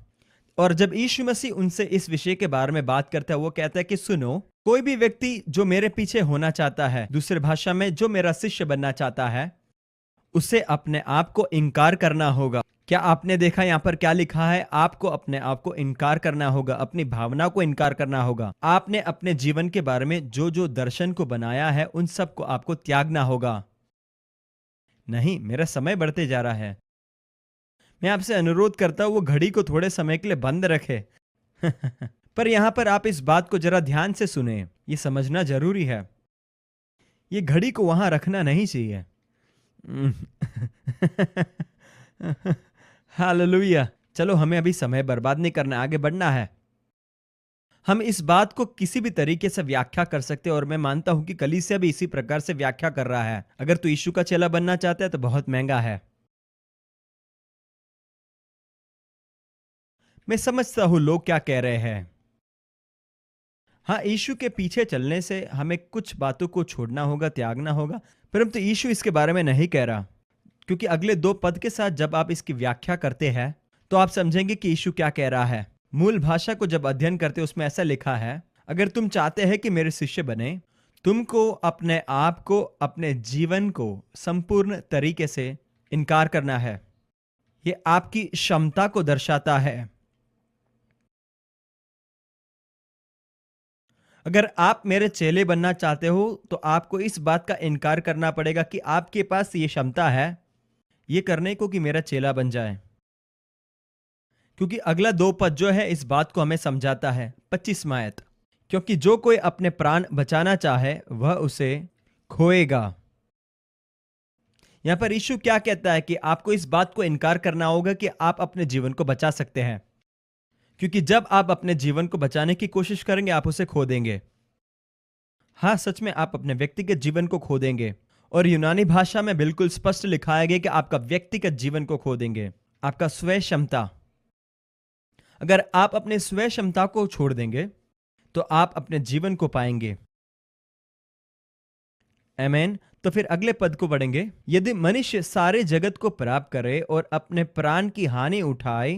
और जब यीशु मसीह उनसे इस विषय के बारे में बात करता है, वो कहता है कि सुनो, कोई भी व्यक्ति जो मेरे पीछे होना चाहता है, दूसरी भाषा में जो मेरा शिष्य बनना चाहता है, उसे अपने आप को इनकार करना होगा। क्या आपने देखा यहाँ पर क्या लिखा है? आपको अपने आप को इनकार करना होगा, अपनी भावना को इनकार करना होगा। आपने अपने जीवन के बारे में जो जो दर्शन को बनाया है उन सब को आपको त्यागना होगा। नहीं, मेरा समय बढ़ते जा रहा है। मैं आपसे अनुरोध करता हूं वो घड़ी को थोड़े समय के लिए बंद रखे। पर यहां पर आप इस बात को जरा ध्यान से सुने, ये समझना जरूरी है। ये घड़ी को वहां रखना नहीं चाहिए। हालेलुया। चलो, हमें अभी समय बर्बाद नहीं करना, आगे बढ़ना है। हम इस बात को किसी भी तरीके से व्याख्या कर सकते हैं और मैं मानता हूं कि कलीसिया भी इसी प्रकार से व्याख्या कर रहा है। अगर तू यीशु का चेला बनना चाहता है तो बहुत महंगा है। मैं समझता हूं लोग क्या कह रहे हैं। हाँ, यीशु के पीछे चलने से हमें कुछ बातों को छोड़ना होगा, त्यागना होगा, परंतु यीशु इसके बारे में नहीं कह रहा। क्योंकि अगले 2 पद के साथ जब आप इसकी व्याख्या करते हैं तो आप समझेंगे कि यीशु क्या कह रहा है। मूल भाषा को जब अध्ययन करते हैं उसमें ऐसा लिखा है, अगर तुम चाहते हैं कि मेरे शिष्य बने, तुमको अपने आप को, अपने जीवन को संपूर्ण तरीके से इनकार करना है। ये आपकी क्षमता को दर्शाता है। अगर आप मेरे चेले बनना चाहते हो तो आपको इस बात का इनकार करना पड़ेगा कि आपके पास ये क्षमता है ये करने को कि मेरा चेला बन जाए। क्योंकि अगला 2 पद जो है इस बात को हमें समझाता है। 25वां आयत, क्योंकि जो कोई अपने प्राण बचाना चाहे वह उसे खोएगा। यहां पर यीशु क्या कहता है कि आपको इस बात को इनकार करना होगा कि आप अपने जीवन को बचा सकते हैं। क्योंकि जब आप अपने जीवन को बचाने की कोशिश करेंगे आप उसे खो देंगे। हाँ, सच में आप अपने व्यक्तिगत जीवन को खो देंगे। और यूनानी भाषा में बिल्कुल स्पष्ट लिखा गया कि आपका व्यक्तिगत जीवन को खो देंगे, आपका स्वयं क्षमता। अगर आप अपने स्वयं क्षमता को छोड़ देंगे तो आप अपने जीवन को पाएंगे। आमीन। तो फिर अगले पद को पढ़ेंगे। यदि मनुष्य सारे जगत को प्राप्त करे और अपने प्राण की हानि उठाए।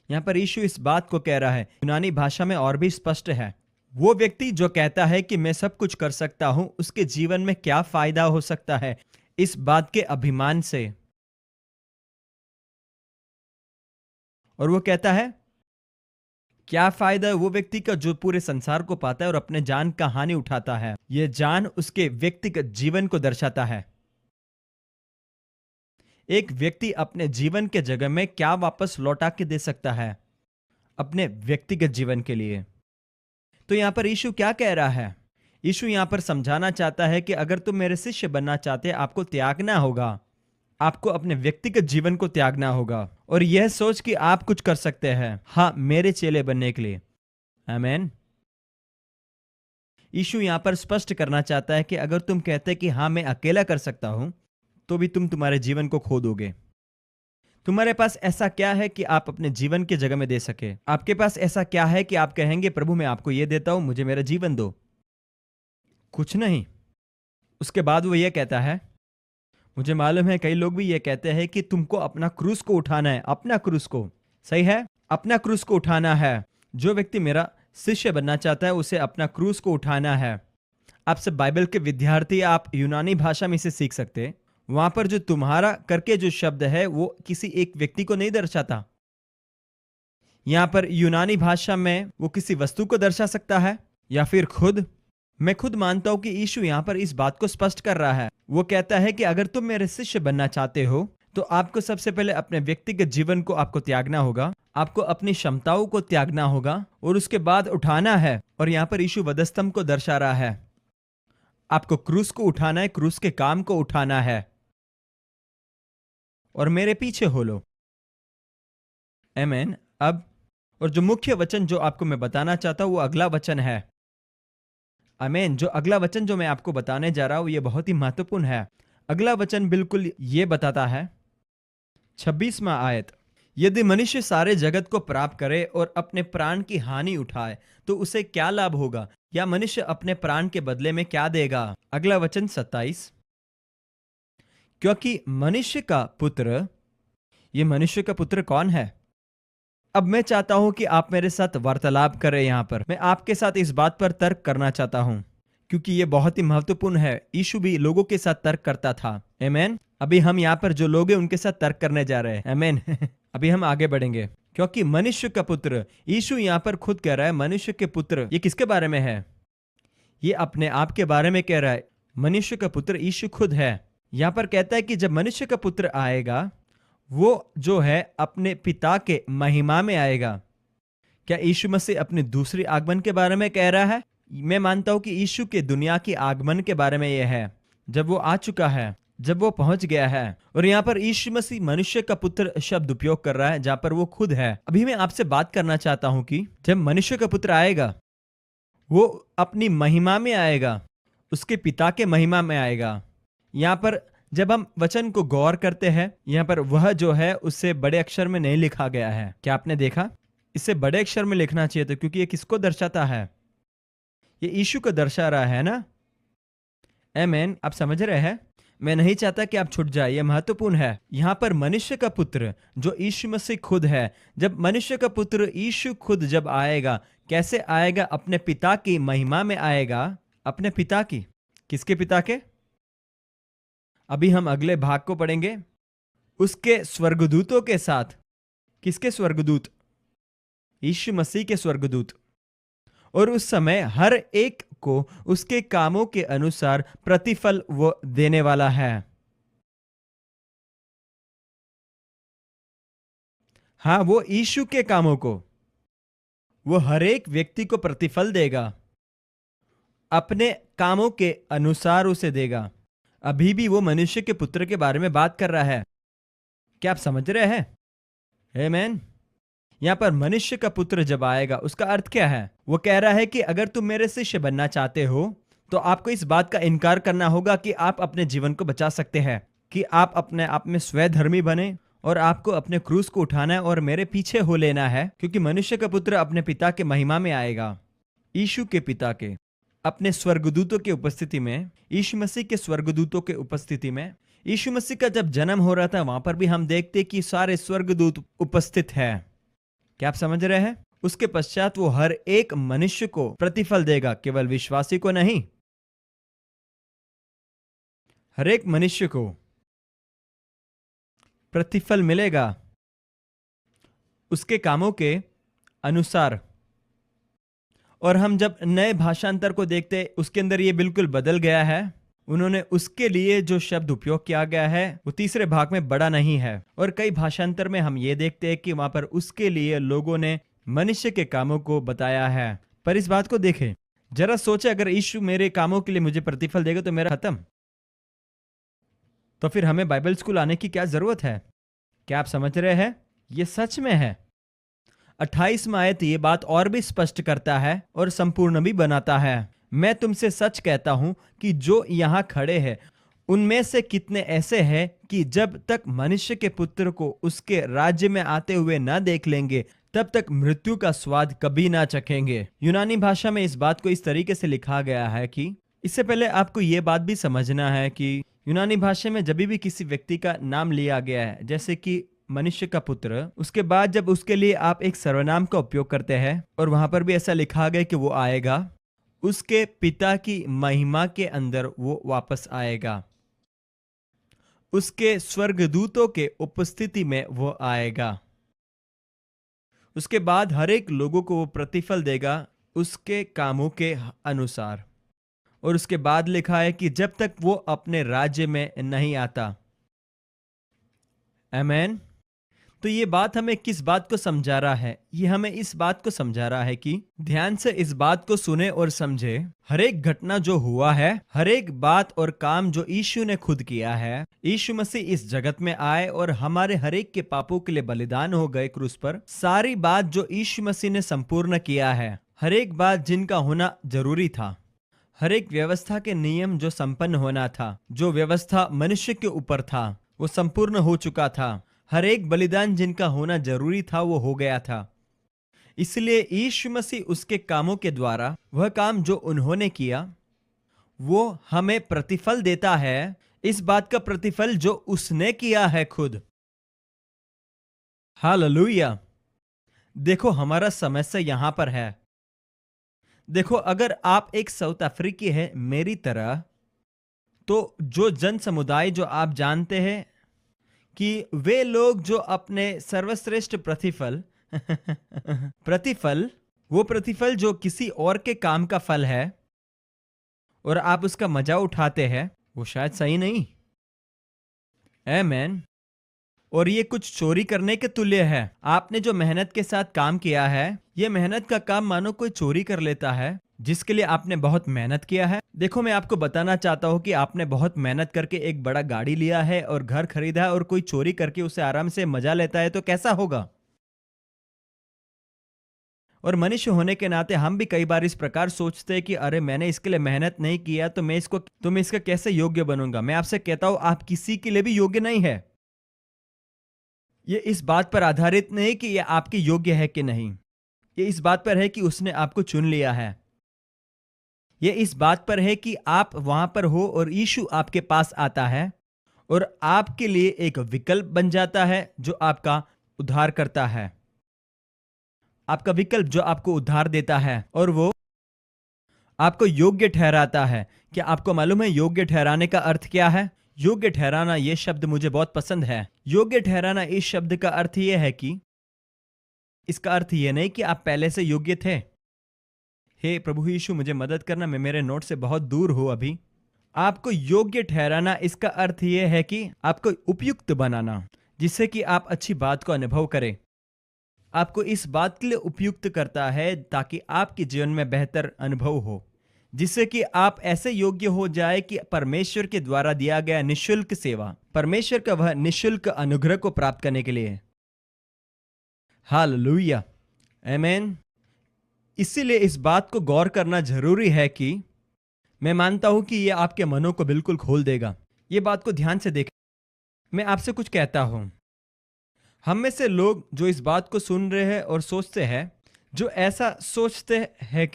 यहां पर यीशु इस बात को कह रहा है, यूनानी भाषा में और भी स्पष्ट है। वो व्यक्ति जो कहता है कि मैं सब कुछ कर सकता हूं, उसके जीवन में क्या फायदा हो सकता है इस बात के अभिमान से। और वो कहता है क्या फायदा है वो व्यक्ति का जो पूरे संसार को पाता है और अपने जान का हानि उठाता है। यह जान उसके व्यक्तिगत जीवन को दर्शाता है। एक व्यक्ति अपने जीवन के जगह में क्या वापस लौटा के दे सकता है अपने व्यक्तिगत जीवन के लिए। तो यहां पर यीशु क्या कह रहा है? यीशु यहां पर समझाना चाहता है कि अगर तुम मेरे शिष्य बनना चाहते हैं आपको त्यागना होगा, आपको अपने व्यक्तिगत जीवन को त्यागना होगा और यह सोच कि आप कुछ कर सकते हैं हाँ मेरे चेले बनने के लिए। आमीन। यीशु यहां पर स्पष्ट करना चाहता है कि अगर तुम कहते कि हाँ मैं अकेला कर सकता हूं तो भी तुम तुम्हारे जीवन को खो दोगे। तुम्हारे पास ऐसा क्या है कि आप अपने जीवन की जगह में दे सके? आपके पास ऐसा क्या है कि आप कहेंगे प्रभु मैं आपको यह देता हूं, मुझे मेरा जीवन दो? कुछ नहीं। उसके बाद वो ये कहता है, मुझे मालूम है कई लोग भी ये कहते हैं कि तुमको अपना क्रूस को उठाना है, अपना क्रूस को। सही है, अपना क्रूस को उठाना है। जो व्यक्ति मेरा शिष्य बनना चाहता है उसे अपना क्रूस को उठाना है। आप सब बाइबल के विद्यार्थी, आप यूनानी भाषा में इसे सीख सकते हैं। वहां पर जो तुम्हारा करके जो शब्द है वो किसी एक व्यक्ति को नहीं दर्शाता। यहाँ पर यूनानी भाषा में वो किसी वस्तु को दर्शा सकता है या फिर खुद। मैं खुद मानता हूं कि यीशु यहाँ पर इस बात को स्पष्ट कर रहा है। वो कहता है कि अगर तुम मेरे शिष्य बनना चाहते हो तो आपको सबसे पहले अपने व्यक्तिगत जीवन को आपको त्यागना होगा, आपको अपनी क्षमताओं को त्यागना होगा और उसके बाद उठाना है। और यहाँ पर यीशु वधस्तंभ को दर्शा रहा है। आपको क्रूस को उठाना है, क्रूस के काम को उठाना है और मेरे पीछे हो लो। आमीन। अब और जो मुख्य वचन जो आपको मैं बताना चाहता हूं वो अगला वचन है। आमीन। जो अगला वचन जो मैं आपको बताने जा रहा हूं ये बहुत ही महत्वपूर्ण है। अगला वचन बिल्कुल ये बताता है, 26वां आयत, यदि मनुष्य सारे जगत को प्राप्त करे और अपने प्राण की हानि उठाए तो उसे क्या लाभ होगा, या मनुष्य अपने प्राण के बदले में क्या देगा। अगला वचन 27, क्योंकि मनुष्य का पुत्र, ये मनुष्य का पुत्र कौन है? अब मैं चाहता हूं कि आप मेरे साथ वार्तालाप करें। यहां पर मैं आपके साथ इस बात पर तर्क करना चाहता हूं क्योंकि ये बहुत ही महत्वपूर्ण है। यीशु भी लोगों के साथ तर्क करता था। आमीन। अभी हम यहाँ पर जो लोग हैं उनके साथ तर्क करने जा रहे हैं। आमीन। अभी हम आगे बढ़ेंगे। क्योंकि मनुष्य का पुत्र, यीशु यहाँ पर खुद कह रहा है मनुष्य के पुत्र। ये किसके बारे में है? ये अपने आप के बारे में कह रहा है। मनुष्य का पुत्र यीशु खुद है। यहाँ पर कहता है कि जब मनुष्य का पुत्र आएगा वो जो है अपने पिता के महिमा में आएगा। क्या यीशु मसीह अपने दूसरी आगमन के बारे में कह रहा है? मैं मानता हूं कि यीशु के दुनिया के आगमन के बारे में यह है, जब वो आ चुका है, जब वो पहुंच गया है। और यहाँ पर यीशु मसीह मनुष्य का पुत्र शब्द उपयोग कर रहा है जहां पर वो खुद है। अभी मैं आपसे बात करना चाहता हूं कि जब मनुष्य का पुत्र आएगा वो अपनी महिमा में आएगा, उसके पिता के महिमा में आएगा। यहाँ पर जब हम वचन को गौर करते हैं, यहाँ पर वह जो है उससे बड़े अक्षर में नहीं लिखा गया है। क्या आपने देखा? इसे बड़े अक्षर में लिखना चाहिए था क्योंकि ये किसको दर्शाता है? ये यीशु को दर्शा रहा है ना। आमीन। आप समझ रहे हैं? मैं नहीं चाहता कि आप छूट जाए, ये महत्वपूर्ण है। यहाँ पर मनुष्य का पुत्र जो यीशु मसीह खुद है, जब मनुष्य का पुत्र यीशु खुद जब आएगा, कैसे आएगा? अपने पिता की महिमा में आएगा। अपने पिता की, किसके पिता के? अभी हम अगले भाग को पढ़ेंगे। उसके स्वर्गदूतों के साथ। किसके स्वर्गदूत? यीशु मसीह के स्वर्गदूत। और उस समय हर एक को उसके कामों के अनुसार प्रतिफल वो देने वाला है। हाँ, वो यीशु के कामों को वो हर एक व्यक्ति को प्रतिफल देगा, अपने कामों के अनुसार उसे देगा। अभी भी वो मनुष्य के पुत्र के बारे में बात कर रहा है। क्या आप समझ रहे हैं? आमीन। यहाँ पर मनुष्य का पुत्र जब आएगा उसका अर्थ क्या है? वो कह रहा है कि अगर तुम मेरे शिष्य बनना चाहते हो तो आपको इस बात का इनकार करना होगा कि आप अपने जीवन को बचा सकते हैं, कि आप अपने आप में स्वधर्मी बने और आपको अपने क्रूस को उठाना है और मेरे पीछे हो लेना है। क्योंकि मनुष्य का पुत्र अपने पिता के महिमा में आएगा, यीशु के पिता के, अपने स्वर्गदूतों की उपस्थिति में, यीशु मसीह के स्वर्गदूतों के उपस्थिति में। यीशु मसीह का जब जन्म हो रहा था वहां पर भी हम देखते कि सारे स्वर्गदूत उपस्थित है। क्या आप समझ रहे हैं? उसके पश्चात वो हर एक मनुष्य को प्रतिफल देगा, केवल विश्वासी को नहीं, हर एक मनुष्य को प्रतिफल मिलेगा उसके कामों के अनुसार। और हम जब नए भाषांतर को देखते उसके अंदर ये बिल्कुल बदल गया है। उन्होंने उसके लिए जो शब्द उपयोग किया गया है वो तीसरे भाग में बड़ा नहीं है। और कई भाषांतर में हम ये देखते हैं कि वहां पर उसके लिए लोगों ने मनुष्य के कामों को बताया है। पर इस बात को देखें, जरा सोचे, अगर यीशु मेरे कामों के लिए मुझे प्रतिफल देगा तो मेरा खत्म। तो फिर हमें बाइबल स्कूल आने की क्या जरूरत है? क्या आप समझ रहे हैं? ये सच में है। 28वां आयत ये बात और भी स्पष्ट करता है और संपूर्ण भी बनाता है। मैं तुमसे सच कहता हूं कि जो यहाँ खड़े हैं उनमें से कितने ऐसे हैं कि जब तक मनुष्य के पुत्र को उसके राज्य में आते हुए न देख लेंगे तब तक मृत्यु का स्वाद कभी ना चखेंगे। यूनानी भाषा में इस बात को इस तरीके से लिखा गया है कि इससे पहले आपको ये बात भी समझना है कि यूनानी भाषा में जब भी किसी व्यक्ति का नाम लिया गया है, जैसे कि मनुष्य का पुत्र, उसके बाद जब उसके लिए आप एक सर्वनाम का उपयोग करते हैं और वहां पर भी ऐसा लिखा गया कि वो आएगा, उसके पिता की महिमा के अंदर वो वापस आएगा, उसके स्वर्गदूतों के उपस्थिति में वो आएगा, उसके बाद हर एक लोगों को वो प्रतिफल देगा उसके कामों के अनुसार। और उसके बाद लिखा है कि जब तक वो अपने राज्य में नहीं आता। आमीन। तो ये बात हमें किस बात को समझा रहा है? ये हमें इस बात को समझा रहा है कि ध्यान से इस बात को सुने और समझे। हर एक घटना जो हुआ है, हर एक बात और काम जो यीशु ने खुद किया है, यीशु मसीह इस जगत में आए और हमारे हर एक के पापों के लिए बलिदान हो गए क्रूस पर। सारी बात जो यीशु मसीह ने संपूर्ण किया है, हर एक बात जिनका होना जरूरी था, हर एक व्यवस्था के नियम जो संपन्न होना था, जो व्यवस्था मनुष्य के ऊपर था, वो संपूर्ण हो चुका था। हर एक बलिदान जिनका होना जरूरी था वो हो गया था। इसलिए यीशु मसीह उसके कामों के द्वारा, वह काम जो उन्होंने किया, वो हमें प्रतिफल देता है। इस बात का प्रतिफल जो उसने किया है खुद। हालेलुया। देखो हमारा समस्या यहां पर है। देखो अगर आप एक साउथ अफ्रीकी है मेरी तरह, तो जो जन समुदाय जो आप जानते हैं कि वे लोग जो अपने सर्वश्रेष्ठ प्रतिफल वो प्रतिफल जो किसी और के काम का फल है और आप उसका मजा उठाते हैं, वो शायद सही नहीं। आमीन। और ये कुछ चोरी करने के तुल्य है। आपने जो मेहनत के साथ काम किया है, ये मेहनत का काम मानो कोई चोरी कर लेता है जिसके लिए आपने बहुत मेहनत किया है। देखो मैं आपको बताना चाहता हूँ कि आपने बहुत मेहनत करके एक बड़ा गाड़ी लिया है और घर खरीदा है और कोई चोरी करके उसे आराम से मजा लेता है तो कैसा होगा? और मनुष्य होने के नाते हम भी कई बार इस प्रकार सोचते हैं कि अरे मैंने इसके लिए मेहनत नहीं किया तो मैं इसका कैसे योग्य बनूंगा। मैं आपसे कहता हूं आप किसी के लिए भी योग्य नहीं है। ये इस बात पर आधारित नहीं कि यह आपके योग्य है कि नहीं, ये इस बात पर है कि उसने आपको चुन लिया है। ये इस बात पर है कि आप वहां पर हो और यीशु आपके पास आता है और आपके लिए एक विकल्प बन जाता है जो आपका उद्धार करता है, आपका विकल्प जो आपको उद्धार देता है और वो आपको योग्य ठहराता है। क्या आपको मालूम है योग्य ठहराने का अर्थ क्या है? योग्य ठहराना, यह शब्द मुझे बहुत पसंद है। योग्य ठहराना इस शब्द का अर्थ यह है कि इसका अर्थ यह नहीं कि आप पहले से योग्य थे। हे प्रभु यीशु मुझे मदद करना, मैं मेरे नोट से बहुत दूर हूं अभी। आपको योग्य ठहराना इसका अर्थ यह है कि आपको उपयुक्त बनाना, जिससे कि आप अच्छी बात को अनुभव करें। आपको इस बात के लिए उपयुक्त करता है ताकि आपके जीवन में बेहतर अनुभव हो, जिससे कि आप ऐसे योग्य हो जाए कि परमेश्वर के द्वारा दिया गया निःशुल्क सेवा, परमेश्वर का वह निःशुल्क अनुग्रह को प्राप्त करने के लिए। हालेलुया, आमीन। इसीलिए इस बात को गौर करना जरूरी है कि मैं मानता हूं कि यह आपके मनों को बिल्कुल खोल देगा। यह बात को ध्यान से देखें। मैं आपसे कुछ कहता हूं, हम में से लोग जो इस बात को सुन रहे हैं और सोचते हैं, जो ऐसा सोचते हैं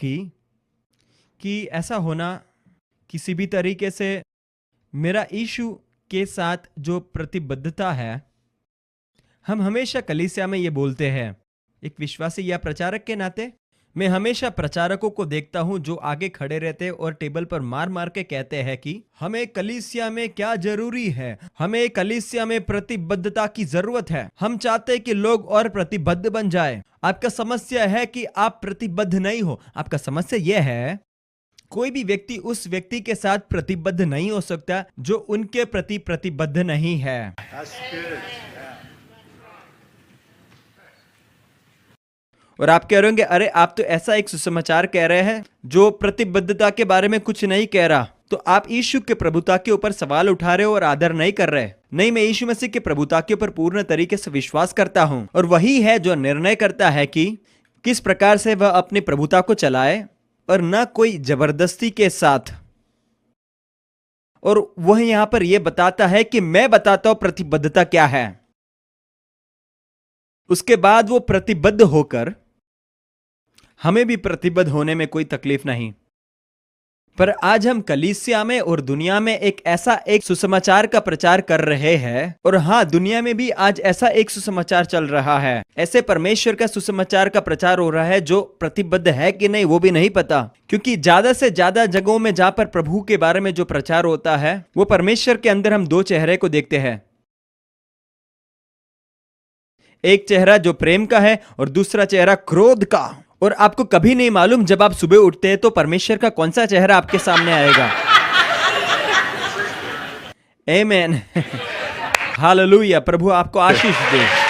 कि ऐसा होना किसी भी तरीके से मेरा यीशु के साथ जो प्रतिबद्धता है, हम हमेशा कलीसिया में ये बोलते हैं, एक विश्वासी या प्रचारक के नाते मैं हमेशा प्रचारकों को देखता हूं जो आगे खड़े रहते और टेबल पर मार मार के कहते हैं कि हमें कलीसिया में क्या जरूरी है, हमें कलीसिया में प्रतिबद्धता की जरूरत है, हम चाहते हैं कि लोग और प्रतिबद्ध बन जाए। आपका समस्या है कि आप प्रतिबद्ध नहीं हो। आपका समस्या यह है कोई भी व्यक्ति उस व्यक्ति के साथ प्रतिबद्ध नहीं हो सकता जो उनके प्रति प्रतिबद्ध नहीं है। और आप कह रहे होंगे अरे आप तो ऐसा एक सुसमाचार कह रहे हैं जो प्रतिबद्धता के बारे में कुछ नहीं कह रहा, तो आप यीशु के प्रभुता के ऊपर सवाल उठा रहे हो और आदर नहीं कर रहे। नहीं, मैं यीशु मसीह के प्रभुता के ऊपर पूर्ण तरीके से विश्वास करता हूं और वही है जो निर्णय करता है कि किस प्रकार से वह अपनी प्रभुता को चलाए और न कोई जबरदस्ती के साथ। और वह यहां पर यह बताता है कि मैं बताता हूं प्रतिबद्धता क्या है। उसके बाद वो प्रतिबद्ध होकर, हमें भी प्रतिबद्ध होने में कोई तकलीफ नहीं। पर आज हम कलीसिया में और दुनिया में एक सुसमाचार का प्रचार कर रहे हैं। और हाँ, दुनिया में भी आज ऐसा एक सुसमाचार चल रहा है, ऐसे परमेश्वर का सुसमाचार का प्रचार हो रहा है जो प्रतिबद्ध है कि नहीं वो भी नहीं पता। क्योंकि ज्यादा से ज्यादा जगहों में जहां पर प्रभु के बारे में जो प्रचार होता है, वो परमेश्वर के अंदर हम दो चेहरे को देखते हैं। एक चेहरा जो प्रेम का है और दूसरा चेहरा क्रोध का। और आपको कभी नहीं मालूम जब आप सुबह उठते हैं तो परमेश्वर का कौन सा चेहरा आपके सामने आएगा। आमेन। हालेलुया। प्रभु आपको आशीष दे।